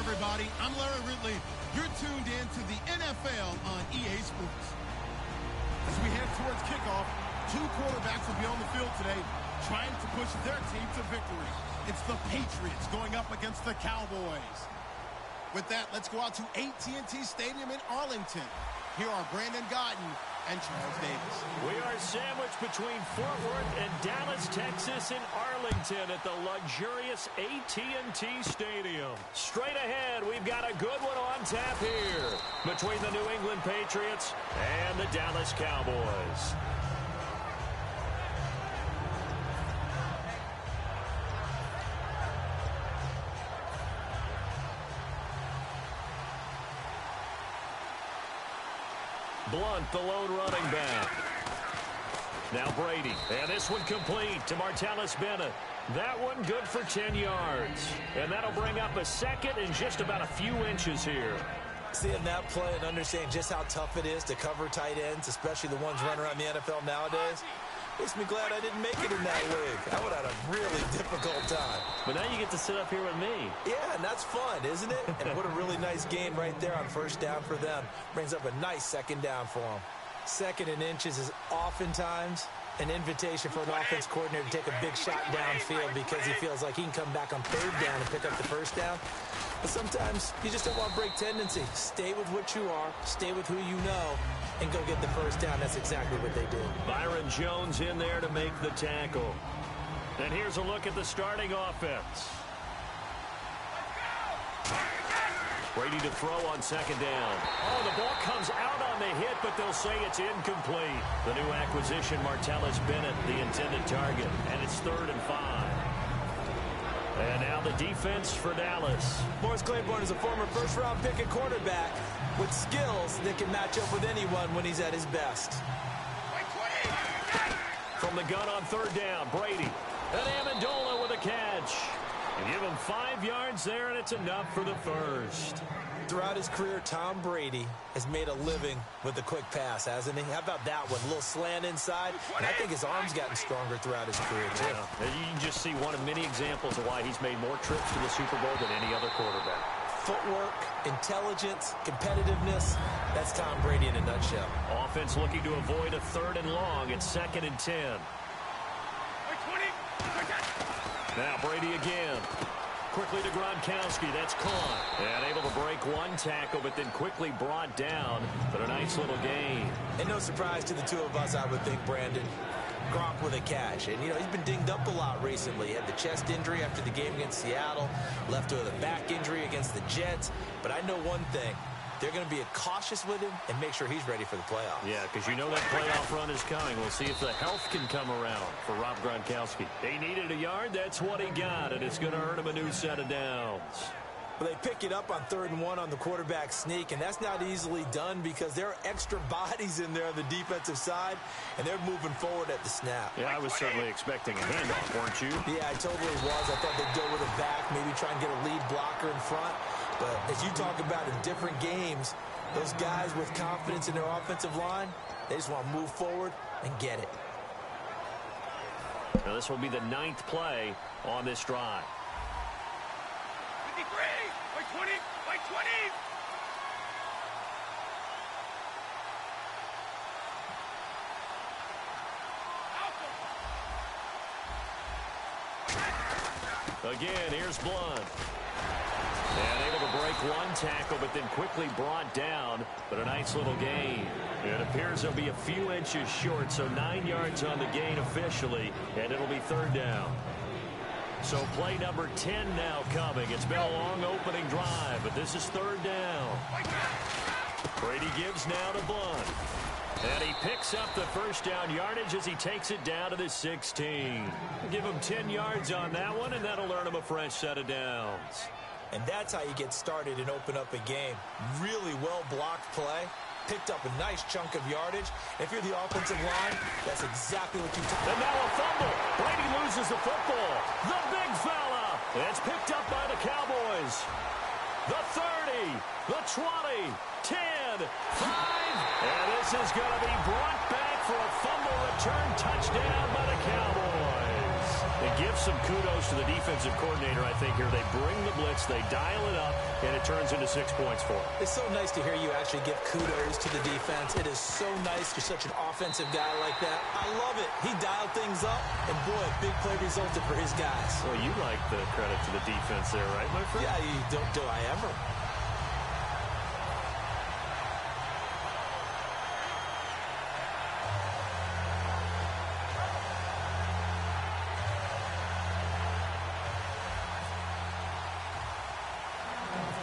Everybody, I'm Larry Ridley. You're tuned in to the NFL on EA Sports. As we head towards kickoff, two quarterbacks will be on the field today trying to push their team to victory. It's the Patriots going up against the Cowboys. With that, let's go out to AT&T Stadium in Arlington. Here are Brandon Gaudin and Charles Davis. We are sandwiched between Fort Worth and Dallas, Texas in Arlington at the luxurious AT&T Stadium. Straight ahead, we've got a good one on tap here between the New England Patriots and the Dallas Cowboys. Blunt, the lone running back. Now Brady, and this one complete to Martellus Bennett. That one good for 10 yards. And that'll bring up a second in just about a few inches here. Seeing that play and understanding just how tough it is to cover tight ends, especially the ones running around the NFL nowadays, makes me glad I didn't make it in that league. I would have had a really difficult time. But now you get to sit up here with me. Yeah, and that's fun, isn't it? And what a really nice gain right there on first down for them. Brings up a nice second down for them. Second and inches is oftentimes an invitation for an offense coordinator to take a big shot downfield because he feels like he can come back on third down and pick up the first down. But sometimes you just don't want to break tendency. Stay with what you are, stay with who you know, and go get the first down. That's exactly what they did. Byron Jones in there to make the tackle. And here's a look at the starting offense. Brady to throw on second down. Oh, the ball comes out on the hit, but they'll say it's incomplete. The new acquisition, Martellus Bennett, the intended target. And it's 3rd and 5. And now the defense for Dallas. Morris Claiborne is a former first-round pick at quarterback with skills that can match up with anyone when he's at his best. From the gun on 3rd down, Brady. And Amendola with a catch. And give him 5 yards there, and it's enough for the first. Throughout his career, Tom Brady has made a living with the quick pass, hasn't he? How about that one? A little slant inside. And I think his arm's gotten stronger throughout his career, too. Yeah. And you can just see one of many examples of why he's made more trips to the Super Bowl than any other quarterback. Footwork, intelligence, competitiveness. That's Tom Brady in a nutshell. Offense looking to avoid a 3rd and long. It's 2nd and 10. Now Brady again. Quickly to Gronkowski. That's caught. And able to break one tackle, but then quickly brought down. But a nice little gain. And no surprise to the two of us, I would think, Brandon. Gronk with a catch. And, you know, he's been dinged up a lot recently. He had the chest injury after the game against Seattle. Left with a back injury against the Jets. But I know one thing. They're going to be cautious with him and make sure he's ready for the playoffs. Yeah, because you know that playoff run is coming. We'll see if the health can come around for Rob Gronkowski. He needed a yard. That's what he got, and it's going to earn him a new set of downs. Well, they pick it up on 3rd and 1 on the quarterback sneak, and that's not easily done because there are extra bodies in there on the defensive side, and they're moving forward at the snap. Yeah, I was certainly expecting a handoff, weren't you? Yeah, I totally was. I thought they'd go with a back, maybe try and get a lead blocker in front. But as you talk about in different games, those guys with confidence in their offensive line, they just want to move forward and get it. Now this will be the 9th play on this drive. 53, by 20, by 20. Again, here's Blunt. And able to break one tackle, but then quickly brought down. But a nice little gain. It appears they'll be a few inches short, so 9 yards on the gain officially, and it'll be third down. So play number 10 now coming. It's been a long opening drive, but this is third down. Brady gives now to Blunt. And he picks up the first down yardage as he takes it down to the 16. Give him 10 yards on that one, and that'll earn him a fresh set of downs. And that's how you get started and open up a game. Really well-blocked play. Picked up a nice chunk of yardage. If you're the offensive line, that's exactly what you take. And now a fumble. Brady loses the football. The big fella. It's picked up by the Cowboys. The 30, the 20, 10, 5. And this is going to be brought back for a fumble return touchdown by the Cowboys. It gives some kudos to the defensive coordinator, I think, here. They bring the blitz, they dial it up, and it turns into 6 points for them. It's so nice to hear you actually give kudos to the defense. It is so nice. You're such an offensive guy like that. I love it. He dialed things up, and boy, a big play resulted for his guys. Well, you like the credit to the defense there, right, my friend? Yeah, you don't, do I ever?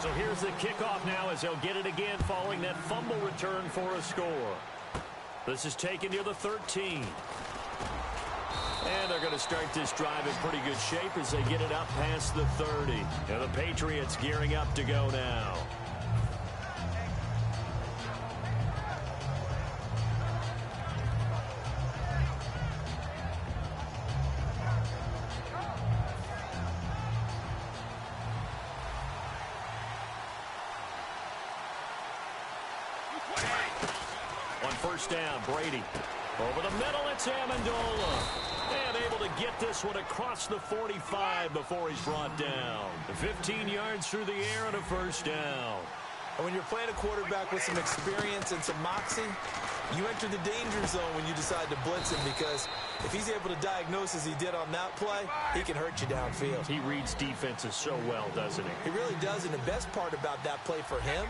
So here's the kickoff now as they'll get it again following that fumble return for a score. This is taken near the 13. And they're going to start this drive in pretty good shape as they get it up past the 30. And the Patriots gearing up to go now. On first down, Brady. Over the middle, it's Amendola. And able to get this one across the 45 before he's brought down. 15 yards through the air and a first down. And when you're playing a quarterback with some experience and some moxie, you enter the danger zone when you decide to blitz him, because if he's able to diagnose as he did on that play, he can hurt you downfield. He reads defenses so well, doesn't he? He really does, and the best part about that play for him,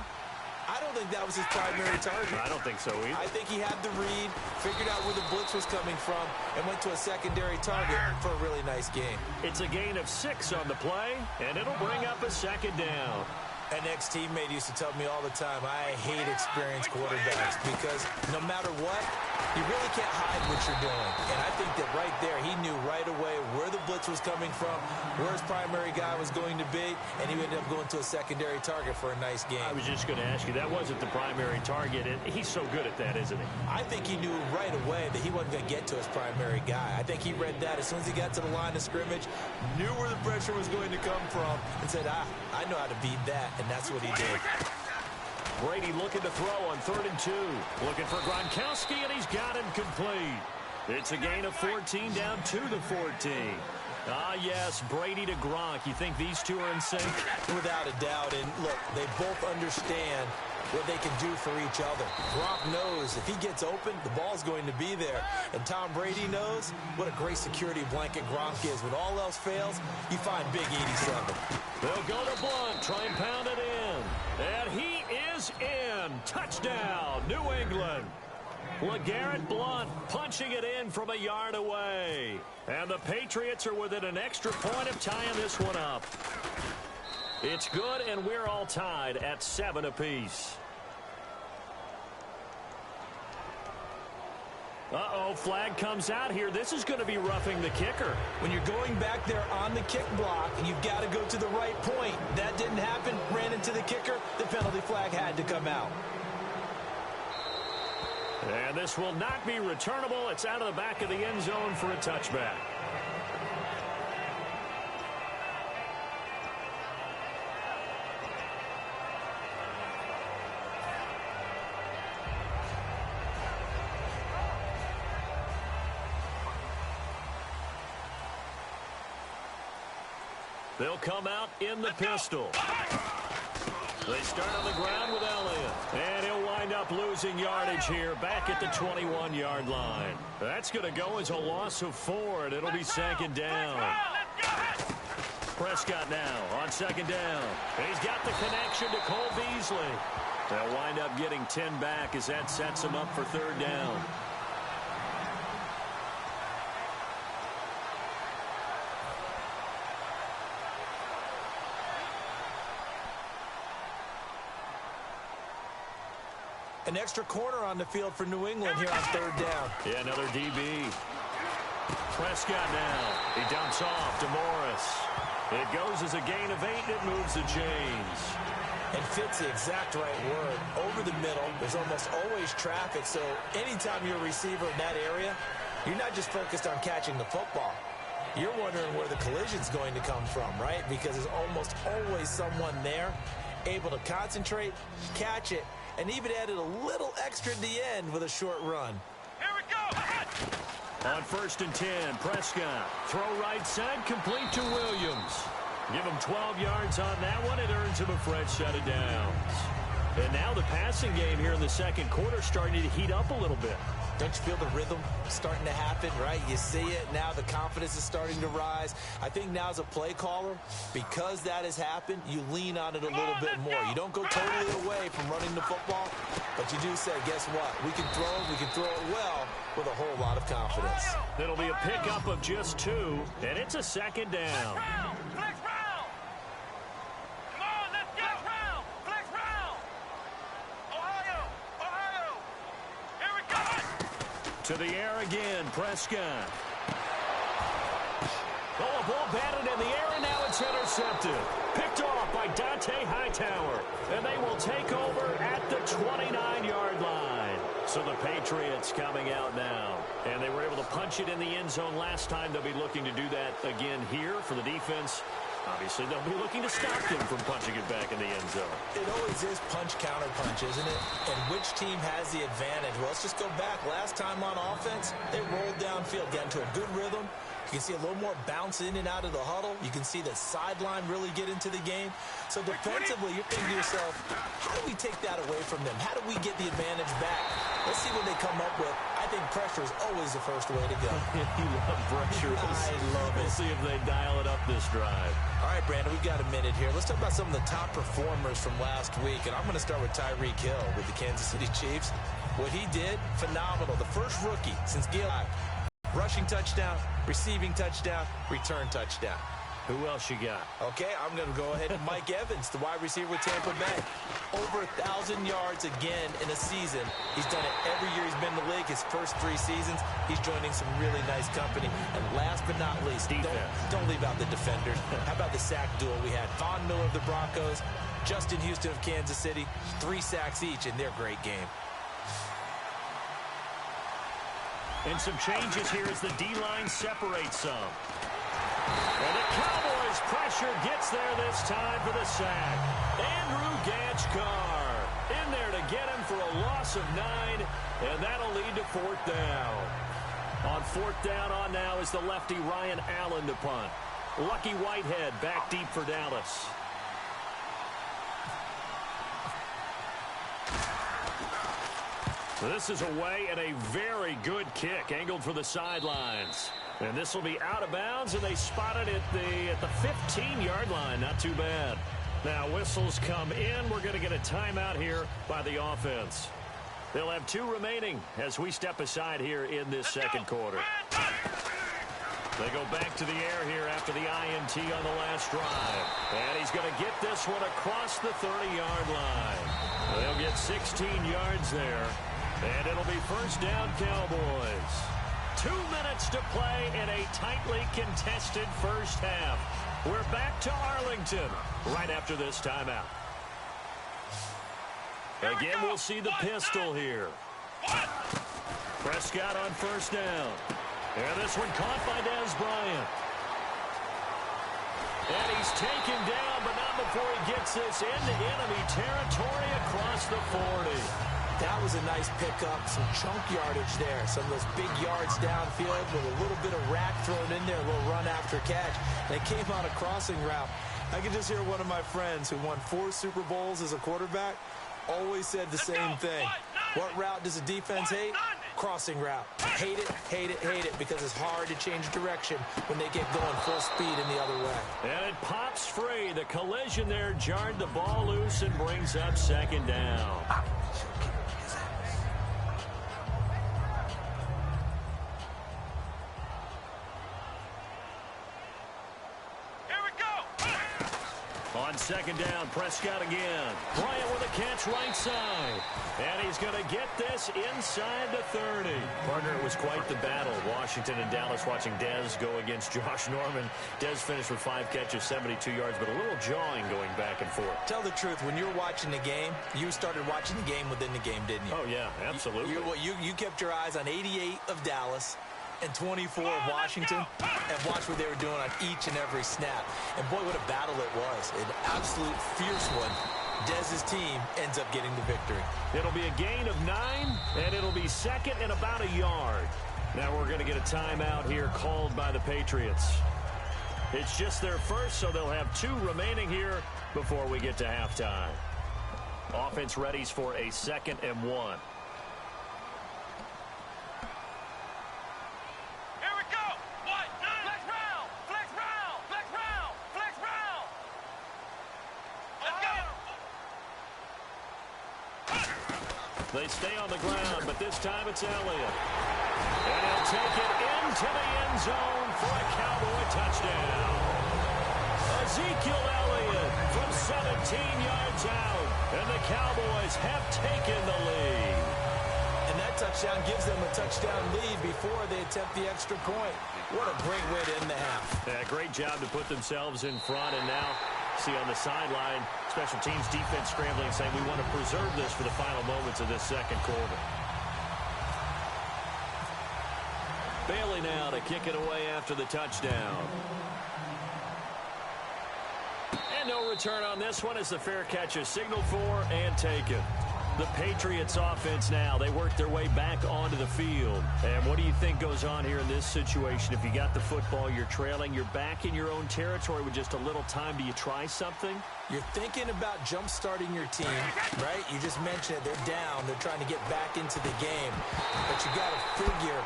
I don't think that was his primary target. I don't think so either. I think he had the read, figured out where the blitz was coming from, and went to a secondary target for a really nice game. It's a gain of 6 on the play, and it'll bring up a second down. An ex-teammate used to tell me all the time, I hate experienced quarterbacks, because no matter what, you really can't hide what you're doing. And I think that right there, he knew right away where the blitz was coming from, where his primary guy was going to be, and he ended up going to a secondary target for a nice game. I was just going to ask you, that wasn't the primary target, and he's so good at that, isn't he? I think he knew right away that he wasn't going to get to his primary guy. I think he read that as soon as he got to the line of scrimmage, knew where the pressure was going to come from, and said, I know how to beat that, and that's what he did. Brady looking to throw on 3rd and 2. Looking for Gronkowski, and he's got him complete. It's a gain of 14 down to the 14. Ah, yes, Brady to Gronk. You think these two are in sync? Without a doubt. And look, they both understand what they can do for each other. Gronk knows if he gets open, the ball's going to be there. And Tom Brady knows what a great security blanket Gronk is. When all else fails, you find Big 87. They'll go to Blunt, try and pound it in. And he is in. Touchdown, New England. LeGarrette Blunt punching it in from a yard away. And the Patriots are within an extra point of tying this one up. It's good, and we're all tied at 7 apiece. Uh-oh, flag comes out here. This is going to be roughing the kicker. When you're going back there on the kick block, you've got to go to the right point. That didn't happen. Ran into the kicker. The penalty flag had to come out. And this will not be returnable. It's out of the back of the end zone for a touchback. They'll come out in the pistol. They start on the ground with Elliott. And he'll wind up losing yardage here back at the 21-yard line. That's going to go as a loss of 4, and it'll be second down. Prescott now on second down. And he's got the connection to Cole Beasley. They'll wind up getting 10 back as that sets him up for third down. An extra corner on the field for New England here on third down. Yeah, another DB. Prescott now. He dumps off to Morris. It goes as a gain of 8, and it moves the chains. And fits the exact right word. Over the middle, there's almost always traffic, so anytime you're a receiver in that area, you're not just focused on catching the football. You're wondering where the collision's going to come from, right? Because there's almost always someone there able to concentrate, catch it, and even added a little extra at the end with a short run. Here we go. On 1st and 10, Prescott. Throw right side, complete to Williams. Give him 12 yards on that one. It earns him a fresh set of downs. And now the passing game here in the second quarter starting to heat up a little bit. Don't you feel the rhythm starting to happen, right? You see it. Now the confidence is starting to rise. I think now as a play caller, because that has happened, you lean on it a little bit more. You don't go totally away from running the football, but you do say, guess what? We can throw it well with a whole lot of confidence. It'll be a pickup of just 2, and it's a second down. Flex round. Come on, let's go. Flex round. Flex round. Ohio. Here we go. To the air again, Prescott. Oh, a ball batted in the air, and now it's intercepted. Picked off by Dante Hightower. And they will take over at the 29-yard line. So the Patriots coming out now. And they were able to punch it in the end zone last time. They'll be looking to do that again here for the defense. Obviously, they'll be looking to stop them from punching it back in the end zone. It always is punch-counter-punch, isn't it? And which team has the advantage? Well, let's just go back. Last time on offense, they rolled downfield, got into a good rhythm. You can see a little more bounce in and out of the huddle. You can see the sideline really get into the game. So defensively, you're thinking to yourself, how do we take that away from them? How do we get the advantage back? Let's see what they come up with. I think pressure is always the first way to go. You love pressure. I love it. We'll see if they dial it up this drive. All right, Brandon, we've got a minute here. Let's talk about some of the top performers from last week. And I'm going to start with Tyreek Hill with the Kansas City Chiefs. What he did, phenomenal. The first rookie since Gil. Rushing touchdown, receiving touchdown, return touchdown. Who else you got? Okay, I'm going to go ahead and Mike Evans, the wide receiver with Tampa Bay. Over 1,000 yards again in a season. He's done it every year he's been in the league. His first 3 seasons, he's joining some really nice company. And last but not least, don't leave out the defenders. How about the sack duel we had? Von Miller of the Broncos, Justin Houston of Kansas City, 3 sacks each in their great game. And some changes here as the D-line separates some. And the Cowboys pressure gets there this time for the sack. Andrew Gachkar in there to get him for a loss of 9, and that'll lead to 4th down. On 4th down on now is the lefty Ryan Allen to punt. Lucky Whitehead back deep for Dallas. This is away and a very good kick angled for the sidelines. And this will be out of bounds, and they spot it at the 15-yard line. Not too bad. Now whistles come in. We're going to get a timeout here by the offense. They'll have 2 remaining as we step aside here in this second quarter. They go back to the air here after the INT on the last drive. And he's going to get this one across the 30-yard line. They'll get 16 yards there. And it'll be 1st down, Cowboys. 2 minutes to play in a tightly contested first half. We're back to Arlington right after this timeout. Again, we'll see the pistol here. Prescott on 1st down. And this one caught by Dez Bryant. And he's taken down, but not before he gets this into enemy territory across the 40. That was a nice pickup, some chunk yardage there. Some of those big yards downfield with a little bit of rack thrown in there, a little run after catch. And it came on a crossing route. I could just hear one of my friends who won 4 Super Bowls as a quarterback always said the same thing. What route does the defense hate? crossing route. Hate it, hate it, hate it, because it's hard to change direction when they get going full speed in the other way. And it pops free. The collision there jarred the ball loose and brings up second down. On second down, Prescott again. Bryant with a catch right side. And he's going to get this inside the 30. Partner, it was quite the battle. Washington and Dallas watching Dez go against Josh Norman. Dez finished with 5 catches, 72 yards, but a little jawing going back and forth. Tell the truth, when you're watching the game, you started watching the game within the game, didn't you? Oh, yeah, absolutely. You kept your eyes on 88 of Dallas and 24 of Washington, and watch what they were doing on each and every snap. And boy, what a battle it was. An absolute fierce one. Dez's team ends up getting the victory. It'll be a gain of 9, and it'll be second and about a yard. Now we're going to get a timeout here called by the Patriots. It's just their first, so they'll have 2 remaining here before we get to halftime. Offense readies for a 2nd and 1. They stay on the ground, but this time it's Elliott. And he'll take it into the end zone for a Cowboy touchdown. Ezekiel Elliott from 17 yards out, and the Cowboys have taken the lead. And that touchdown gives them a touchdown lead before they attempt the extra point. What a great way to end the half. Yeah, great job to put themselves in front, and now see on the sideline, special teams defense scrambling, saying we want to preserve this for the final moments of this second quarter. Bailey now to kick it away after the touchdown. And no return on this one as the fair catch is signaled for and taken. The Patriots offense now, they work their way back onto the field. And what do you think goes on here in this situation? If you got the football, you're trailing, you're back in your own territory with just a little time. Do you try something? You're thinking about jump-starting your team, right? You just mentioned it. They're down. They're trying to get back into the game. But you got to figure,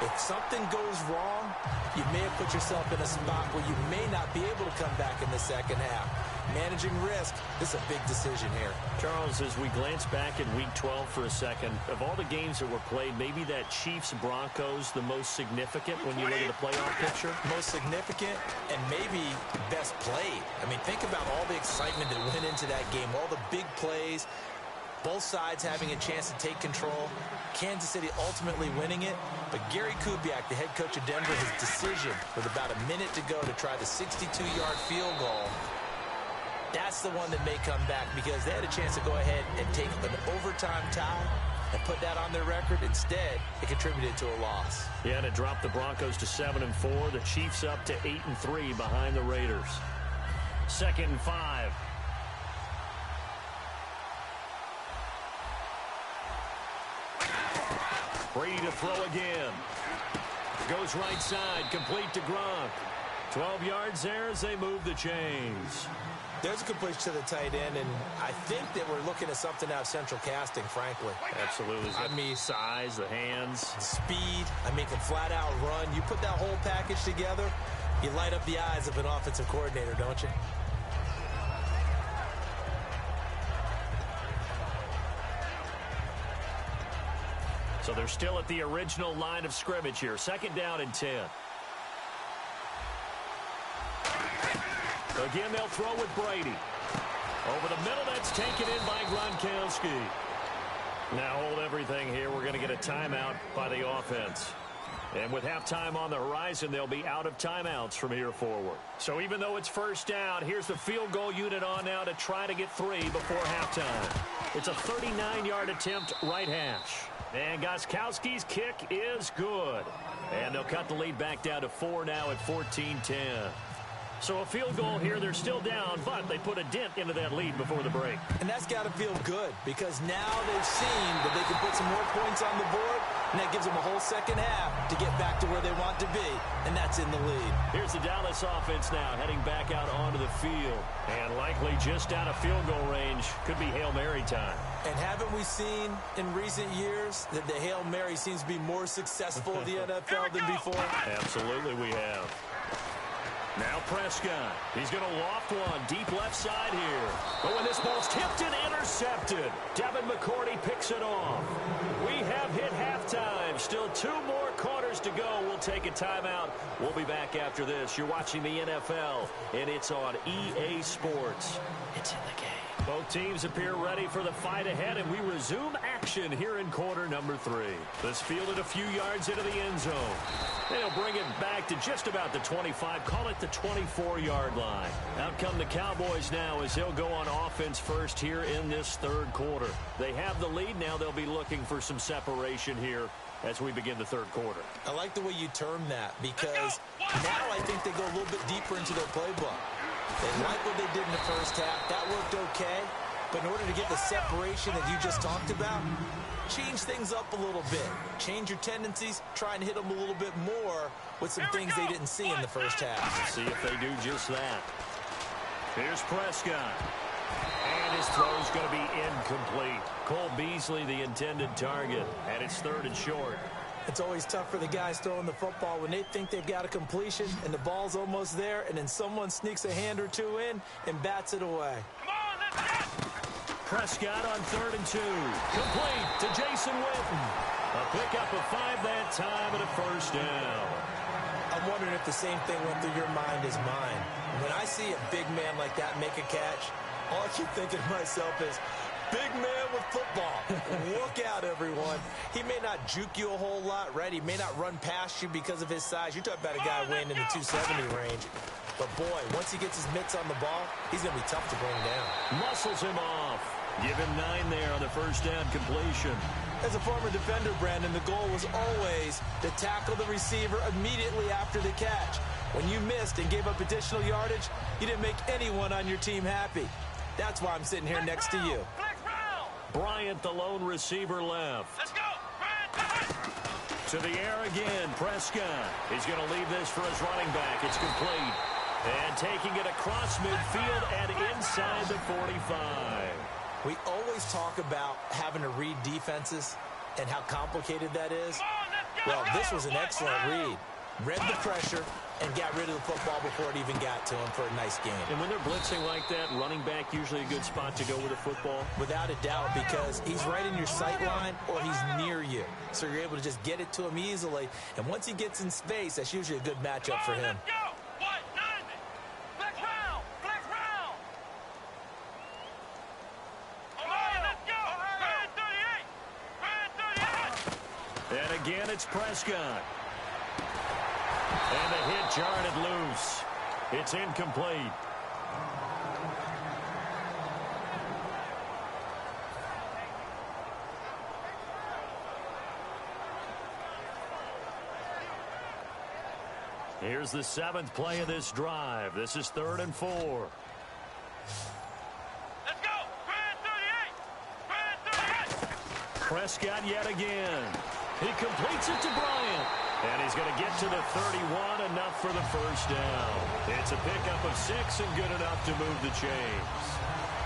if something goes wrong, you may have put yourself in a spot where you may not be able to come back in the second half. Managing risk, this is a big decision here. Charles, as we glance back at Week 12 for a second, of all the games that were played, maybe that Chiefs-Broncos the most significant when you look at the playoff picture? Most significant and maybe best played. I mean, think about all the excitement that went into that game, all the big plays, both sides having a chance to take control, Kansas City ultimately winning it. But Gary Kubiak, the head coach of Denver, his decision with about a minute to go to try the 62-yard field goal, that's the one that may come back because they had a chance to go ahead and take an overtime tie and put that on their record. Instead, it contributed to a loss. Yeah, and it dropped the Broncos to 7-4. The Chiefs up to 8-3 behind the Raiders. 2nd and 5. Brady to throw again. Goes right side, complete to Gronk. 12 yards there as they move the chains. There's a completion to the tight end, and I think that we're looking at something out of central casting, frankly. Absolutely. I mean, size, the hands. Speed, I mean, can flat-out run. You put that whole package together, you light up the eyes of an offensive coordinator, don't you? So they're still at the original line of scrimmage here. 2nd down and 10. Again, they'll throw with Brady. Over the middle, that's taken in by Gronkowski. Now hold everything here. We're going to get a timeout by the offense. And with halftime on the horizon, they'll be out of timeouts from here forward. So even though it's first down, here's the field goal unit on now to try to get 3 before halftime. It's a 39-yard attempt, right hash. And Gostkowski's kick is good. And they'll cut the lead back down to 4 now at 14-10. So a field goal here, they're still down, but they put a dent into that lead before the break. And that's got to feel good because now they've seen that they can put some more points on the board. and that gives them a whole second half to get back to where they want to be, and that's in the lead. Here's the Dallas offense now heading back out onto the field, and likely just out of field goal range. Could be Hail Mary time. And haven't we seen in recent years that the Hail Mary seems to be more successful in the NFL than before? Absolutely we have. Now Prescott. He's going to loft one deep left side here. But when this ball's tipped and intercepted, Devin McCourty picks it off. We have hit halftime. Still 2 more quarters to go. We'll take a timeout. We'll be back after this. You're watching the NFL, and it's on EA Sports. It's in the game. Both teams appear ready for the fight ahead, and we resume action here in quarter number 3. This fielded a few yards into the end zone. They'll bring it back to just about the 25, call it the 24-yard line. Out come the Cowboys now as they'll go on offense first here in this third quarter. They have the lead. Now they'll be looking for some separation here as we begin the third quarter. I like the way you term that because now I think they go a little bit deeper into their playbook. They like what they did in the first half. That worked okay. But in order to get the separation that you just talked about, change things up a little bit. Change your tendencies. Try and hit them a little bit more with some things they didn't see in the first half. See if they do just that. Here's Prescott. And his throw's going to be incomplete. Cole Beasley, the intended target. And it's 3rd and short. It's always tough for the guys throwing the football when they think they've got a completion and the ball's almost there, and then someone sneaks a hand or two in and bats it away. Come on, let's go. Prescott on 3rd and 2. Complete to Jason Witten. A pickup of 5 that time and a first down. I'm wondering if the same thing went through your mind as mine. When I see a big man like that make a catch, all I keep thinking to myself is, big man with football. Look out, everyone. He may not juke you a whole lot, right? He may not run past you because of his size. You're talking about a guy weighing in the 270 range. But, boy, once he gets his mitts on the ball, he's going to be tough to bring down. Muscles him off. Give him 9 there on the first down completion. As a former defender, Brandon, the goal was always to tackle the receiver immediately after the catch. When you missed and gave up additional yardage, you didn't make anyone on your team happy. That's why I'm sitting here next to you. Bryant, the lone receiver, left. Let's go. To the air again, Prescott. He's going to leave this for his running back. It's complete. And taking it across midfield and inside the 45. We always talk about having to read defenses and how complicated that is. Well, this was an excellent read. Read the pressure and got rid of the football before it even got to him for a nice game. And when they're blitzing like that, running back usually a good spot to go with the football? Without a doubt, because he's right in your sight line or he's near you. So you're able to just get it to him easily. And once he gets in space, that's usually a good matchup for him. And again, it's Prescott. And the hit jarred it loose. It's incomplete. Here's the 7th play of this drive. This is 3rd and 4. Let's go. Grand 38. Prescott yet again. He completes it to Bryant. And he's going to get to the 31, enough for the first down. It's a pickup of 6 and good enough to move the chains.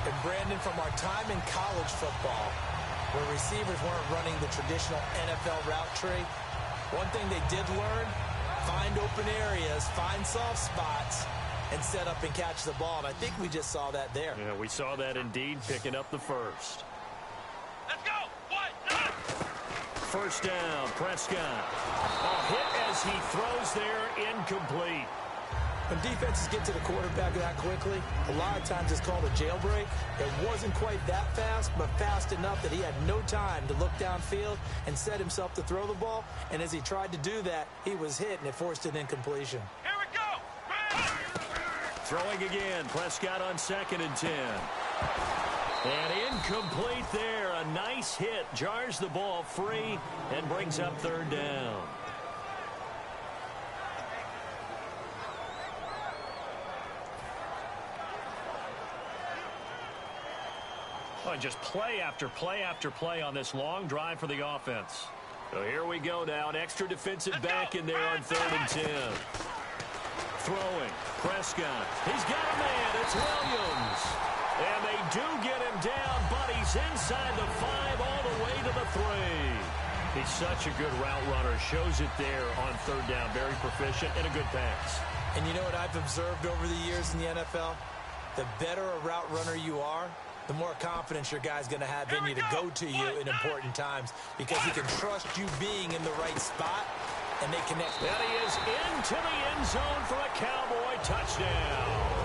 And Brandon, from our time in college football, where receivers weren't running the traditional NFL route tree, one thing they did learn, find open areas, find soft spots, and set up and catch the ball. And I think we just saw that there. Yeah, we saw that indeed, picking up the first. Let's go. First down, Prescott. A hit as he throws there, incomplete. When defenses get to the quarterback that quickly, a lot of times it's called a jailbreak. It wasn't quite that fast, but fast enough that he had no time to look downfield and set himself to throw the ball. And as he tried to do that, he was hit, and it forced an incompletion. Here we go. Throwing again, Prescott on 2nd and 10. And incomplete there. A nice hit. Jars the ball free and brings up 3rd down. Oh, and just play after play after play on this long drive for the offense. So here we go now. An extra defensive back in there on 3rd and 10. Throwing. Prescott. He's got a man. It's Williams. And they do get him down, but he's inside the 5 all the way to the 3. He's such a good route runner. Shows it there on 3rd down. Very proficient and a good pass. And you know what I've observed over the years in the NFL? The better a route runner you are, the more confidence your guy's going to have in you to go to you in important times because he can trust you being in the right spot, and they connect. And he is into the end zone for a Cowboy touchdown.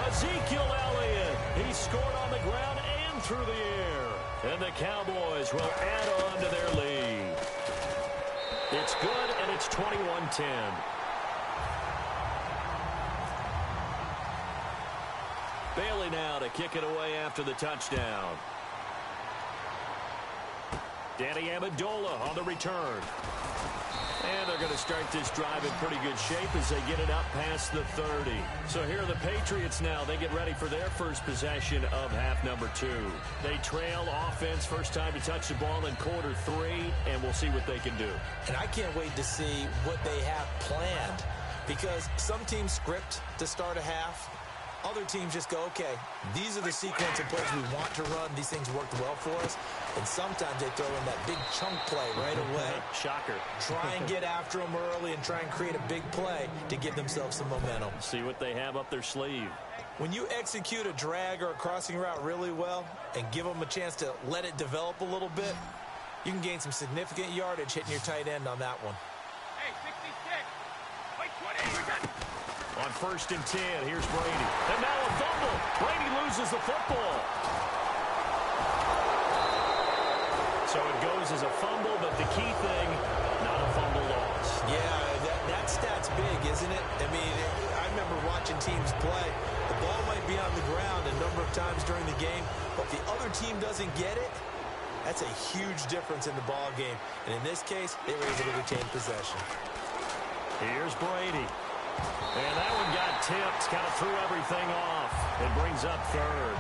Ezekiel Elliott, he scored on the ground and through the air. And the Cowboys will add on to their lead. It's good, and it's 21-10. Bailey now to kick it away after the touchdown. Danny Amendola on the return. And they're going to start this drive in pretty good shape as they get it up past the 30. So here are the Patriots now. They get ready for their first possession of half number 2. They trail offense, first time to touch the ball in quarter 3, and we'll see what they can do. And I can't wait to see what they have planned because some teams script to start a half. Other teams just go, okay, these are the sequence of plays we want to run. These things worked well for us. And sometimes they throw in that big chunk play right away. Shocker. Try and get after them early and try and create a big play to give themselves some momentum. See what they have up their sleeve. When you execute a drag or a crossing route really well and give them a chance to let it develop a little bit, you can gain some significant yardage hitting your tight end on that one. Hey, 66. Wait, 20. On 1st and 10, here's Brady. And now a fumble. Brady loses the football. So it goes as a fumble, but the key thing, not a fumble loss. Yeah, that stat's big, isn't it? I mean, I remember watching teams play. The ball might be on the ground a number of times during the game, but if the other team doesn't get it, that's a huge difference in the ball game. And in this case, they were able to retain possession. Here's Brady. And that one got tipped, kind of threw everything off. It brings up 3rd.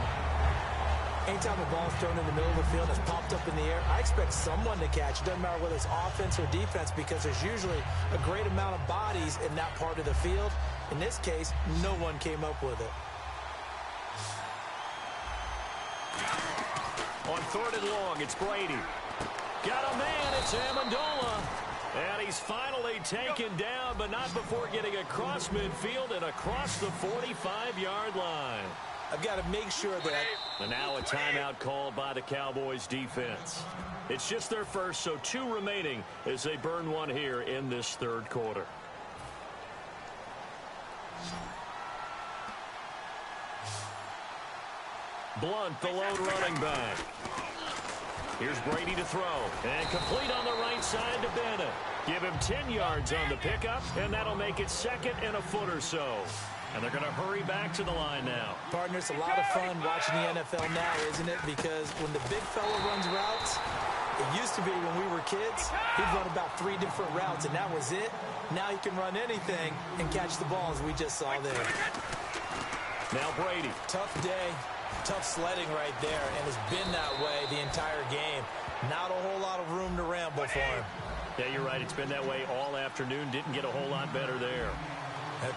Anytime a ball's thrown in the middle of the field and it's popped up in the air, I expect someone to catch. It doesn't matter whether it's offense or defense because there's usually a great amount of bodies in that part of the field. In this case, no one came up with it. On 3rd and long, it's Brady. Got a man, it's Amendola. And he's finally taken down, but not before getting across midfield and across the 45-yard line. I've got to make sure that... And now a timeout called by the Cowboys defense. It's just their first, so 2 remaining as they burn one here in this 3rd quarter. Blunt, the lone running back. Here's Brady to throw. And complete on the right side to Bennett. Give him 10 yards on the pickup, and that'll make it 2nd and a foot or so. And they're going to hurry back to the line now. Partner, it's a lot of fun watching the NFL now, isn't it? Because when the big fella runs routes, it used to be when we were kids, he'd run about 3 different routes, and that was it. Now he can run anything and catch the ball, as we just saw there. Now Brady. Tough day. Tough sledding right there, and it's been that way the entire game. Not a whole lot of room to ramble for him. Yeah, you're right. It's been that way all afternoon. Didn't get a whole lot better there.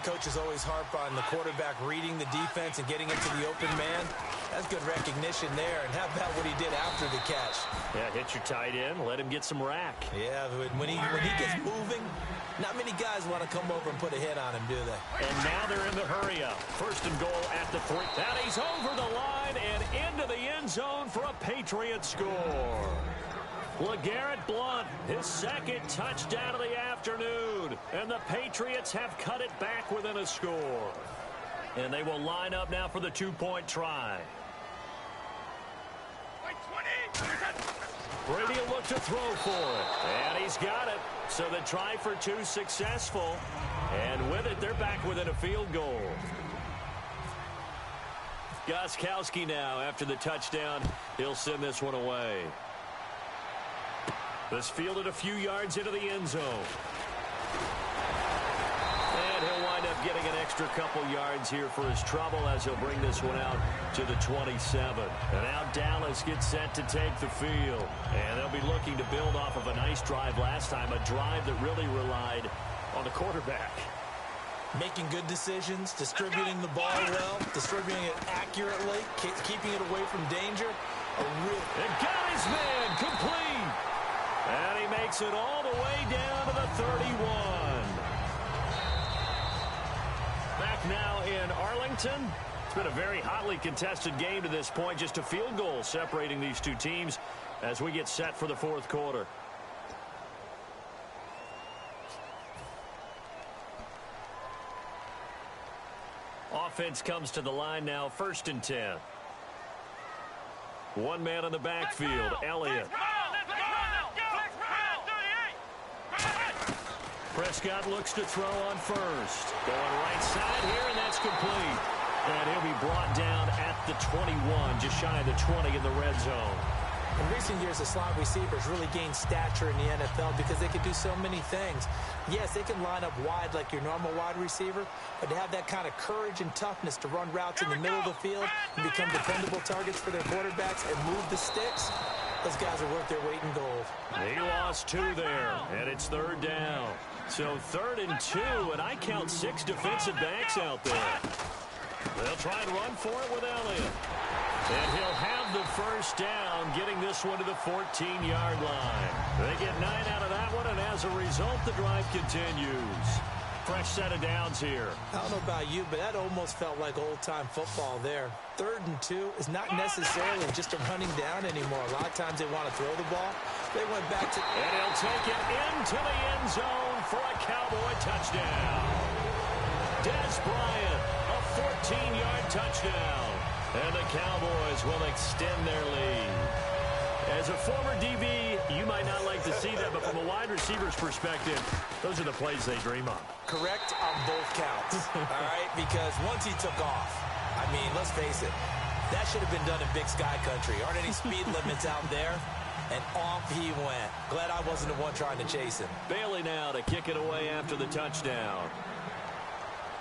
Coaches always harp on the quarterback reading the defense and getting into the open man. That's good recognition there. And how about what he did after the catch? Yeah, hit your tight end. Let him get some rack. Yeah, when he gets moving, not many guys want to come over and put a hit on him, do they? And now they're in the hurry-up. 1st and goal at the 3. And he's over the line and into the end zone for a Patriot score. LeGarrette Blount, his 2nd touchdown of the afternoon. And the Patriots have cut it back within a score. And they will line up now for the 2-point try. Brady will look to throw for it. And he's got it. So the try for 2 successful. And with it, they're back within a field goal. Gostkowski now after the touchdown. He'll send this one away. This fielded a few yards into the end zone. And he'll wind up getting an extra couple yards here for his trouble as he'll bring this one out to the 27. And now Dallas gets set to take the field. And they'll be looking to build off of a nice drive last time, a drive that really relied on the quarterback. Making good decisions, distributing the ball well, distributing it accurately, keeping it away from danger. And got his man complete. And he makes it all the way down to the 31. Back now in Arlington. It's been a very hotly contested game to this point. Just a field goal separating these two teams as we get set for the fourth quarter. Offense comes to the line now, 1st and 10. One man in the backfield, Elliott. Prescott looks to throw on first. Going right side here, and that's complete. And he'll be brought down at the 21, just shy of the 20 in the red zone. In recent years, the slot receivers really gained stature in the NFL because they can do so many things. Yes, they can line up wide like your normal wide receiver, but to have that kind of courage and toughness to run routes in the middle of the field and become dependable targets for their quarterbacks and move the sticks, those guys are worth their weight in gold. He lost 2 there, and it's 3rd down. So 3rd and 2, and I count 6 defensive backs out there. They'll try and run for it with Elliott. And he'll have the first down, getting this one to the 14-yard line. They get 9 out of that one, and as a result, the drive continues. Fresh set of downs here. I don't know about you, but that almost felt like old-time football there. 3rd and 2 is not necessarily just a running down anymore. A lot of times they want to throw the ball. They went back to... And he'll take it into the end zone for a Cowboy touchdown. Des Bryant, a 14-yard touchdown. And the Cowboys will extend their lead. As a former DB, you might not like to see that, but from a wide receiver's perspective, those are the plays they dream of. Correct on both counts, all right? Because once he took off, I mean, let's face it, that should have been done in Big Sky Country. Aren't any speed limits out there? And off he went. Glad I wasn't the one trying to chase him. Bailey now to kick it away after the touchdown.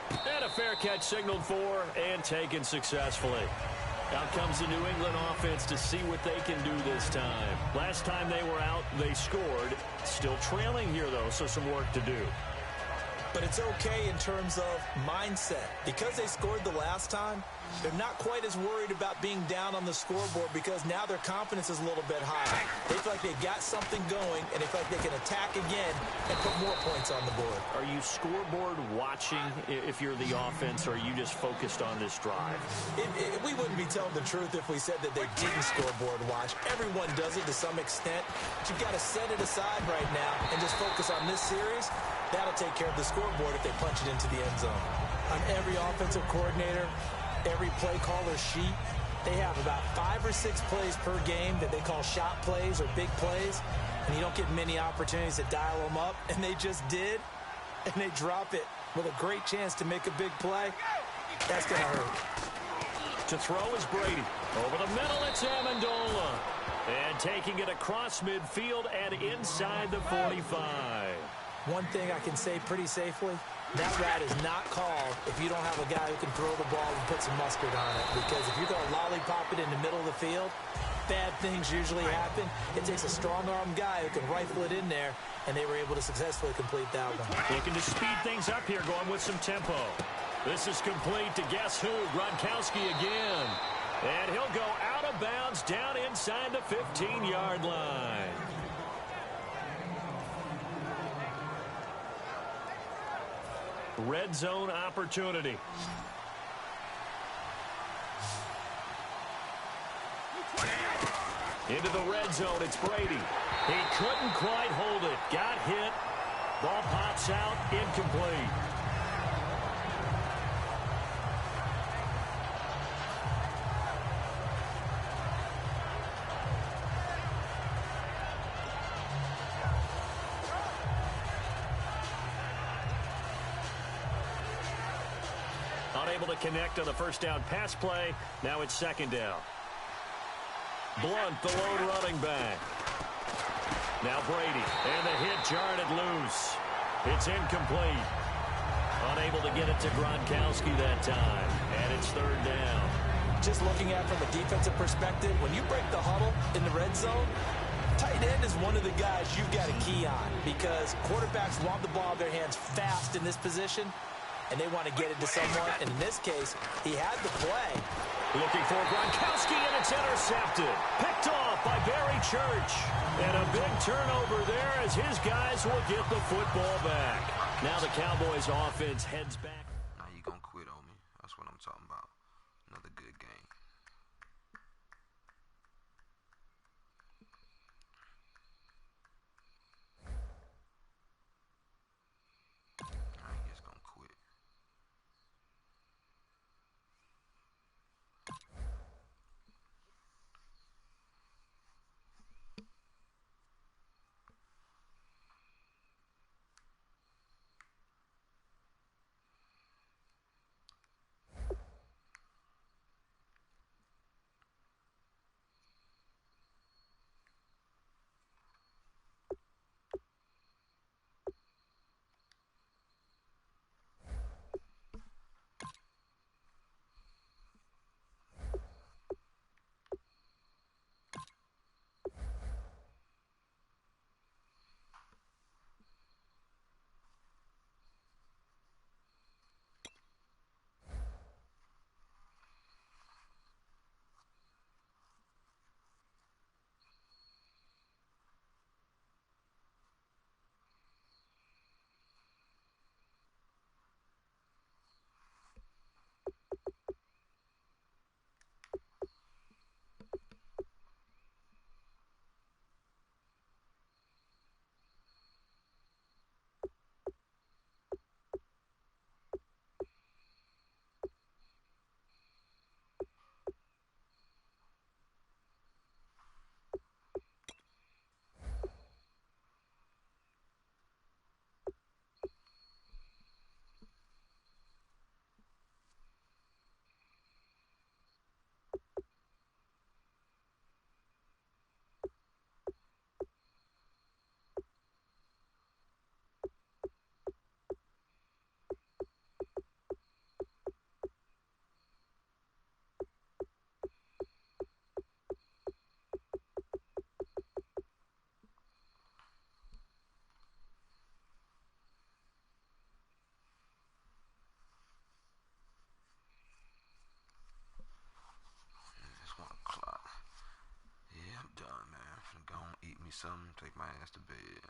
And a fair catch signaled for and taken successfully. Out comes the New England offense to see what they can do this time. Last time they were out, they scored. Still trailing here, though, so some work to do. But it's okay in terms of mindset. Because they scored the last time, they're not quite as worried about being down on the scoreboard because now their confidence is a little bit higher. They feel like they've got something going, and they feel like they can attack again and put more points on the board. Are you scoreboard watching if you're the offense, or are you just focused on this drive? We wouldn't be telling the truth if we said that they didn't scoreboard watch. Everyone does it to some extent. But you've got to set it aside right now and just focus on this series. That'll take care of the scoreboard if they punch it into the end zone. On every offensive coordinator, every play caller sheet, they have about 5 or 6 plays per game that they call shot plays or big plays, and you don't get many opportunities to dial them up, and they just did, and they drop it with a great chance to make a big play. That's going to hurt. To throw is Brady. Over the middle, it's Amendola. And taking it across midfield and inside the 45. One thing I can say pretty safely, that route is not called if you don't have a guy who can throw the ball and put some mustard on it. Because if you're going to lollipop it in the middle of the field, bad things usually happen. It takes a strong-arm guy who can rifle it in there, and they were able to successfully complete that one. Looking to speed things up here, going with some tempo. This is complete to guess who? Gronkowski again. And he'll go out of bounds down inside the 15-yard line. Red zone opportunity. Into the red zone, it's Brady. He couldn't quite hold it. Got hit. Ball pops out, incomplete. Unable to connect on the first down pass play. Now it's 2nd down. Blunt, the lone running back. Now Brady, and the hit jarred it loose. It's incomplete. Unable to get it to Gronkowski that time. And it's third down. Just looking at it from a defensive perspective, when you break the huddle in the red zone, tight end is one of the guys you've got a key on because quarterbacks want the ball in their hands fast in this position, and they want to get it to someone. And in this case, he had the play. Looking for Gronkowski, and it's intercepted. Picked off by Barry Church. And a big turnover there as his guys will get the football back. Now the Cowboys offense heads back. Now you gonna quit on me. That's what I'm talking about. Another good game. Now he just gonna quit. It's 1 o'clock. Yeah, I'm done, man. I'm finna go and eat me something, take my ass to bed.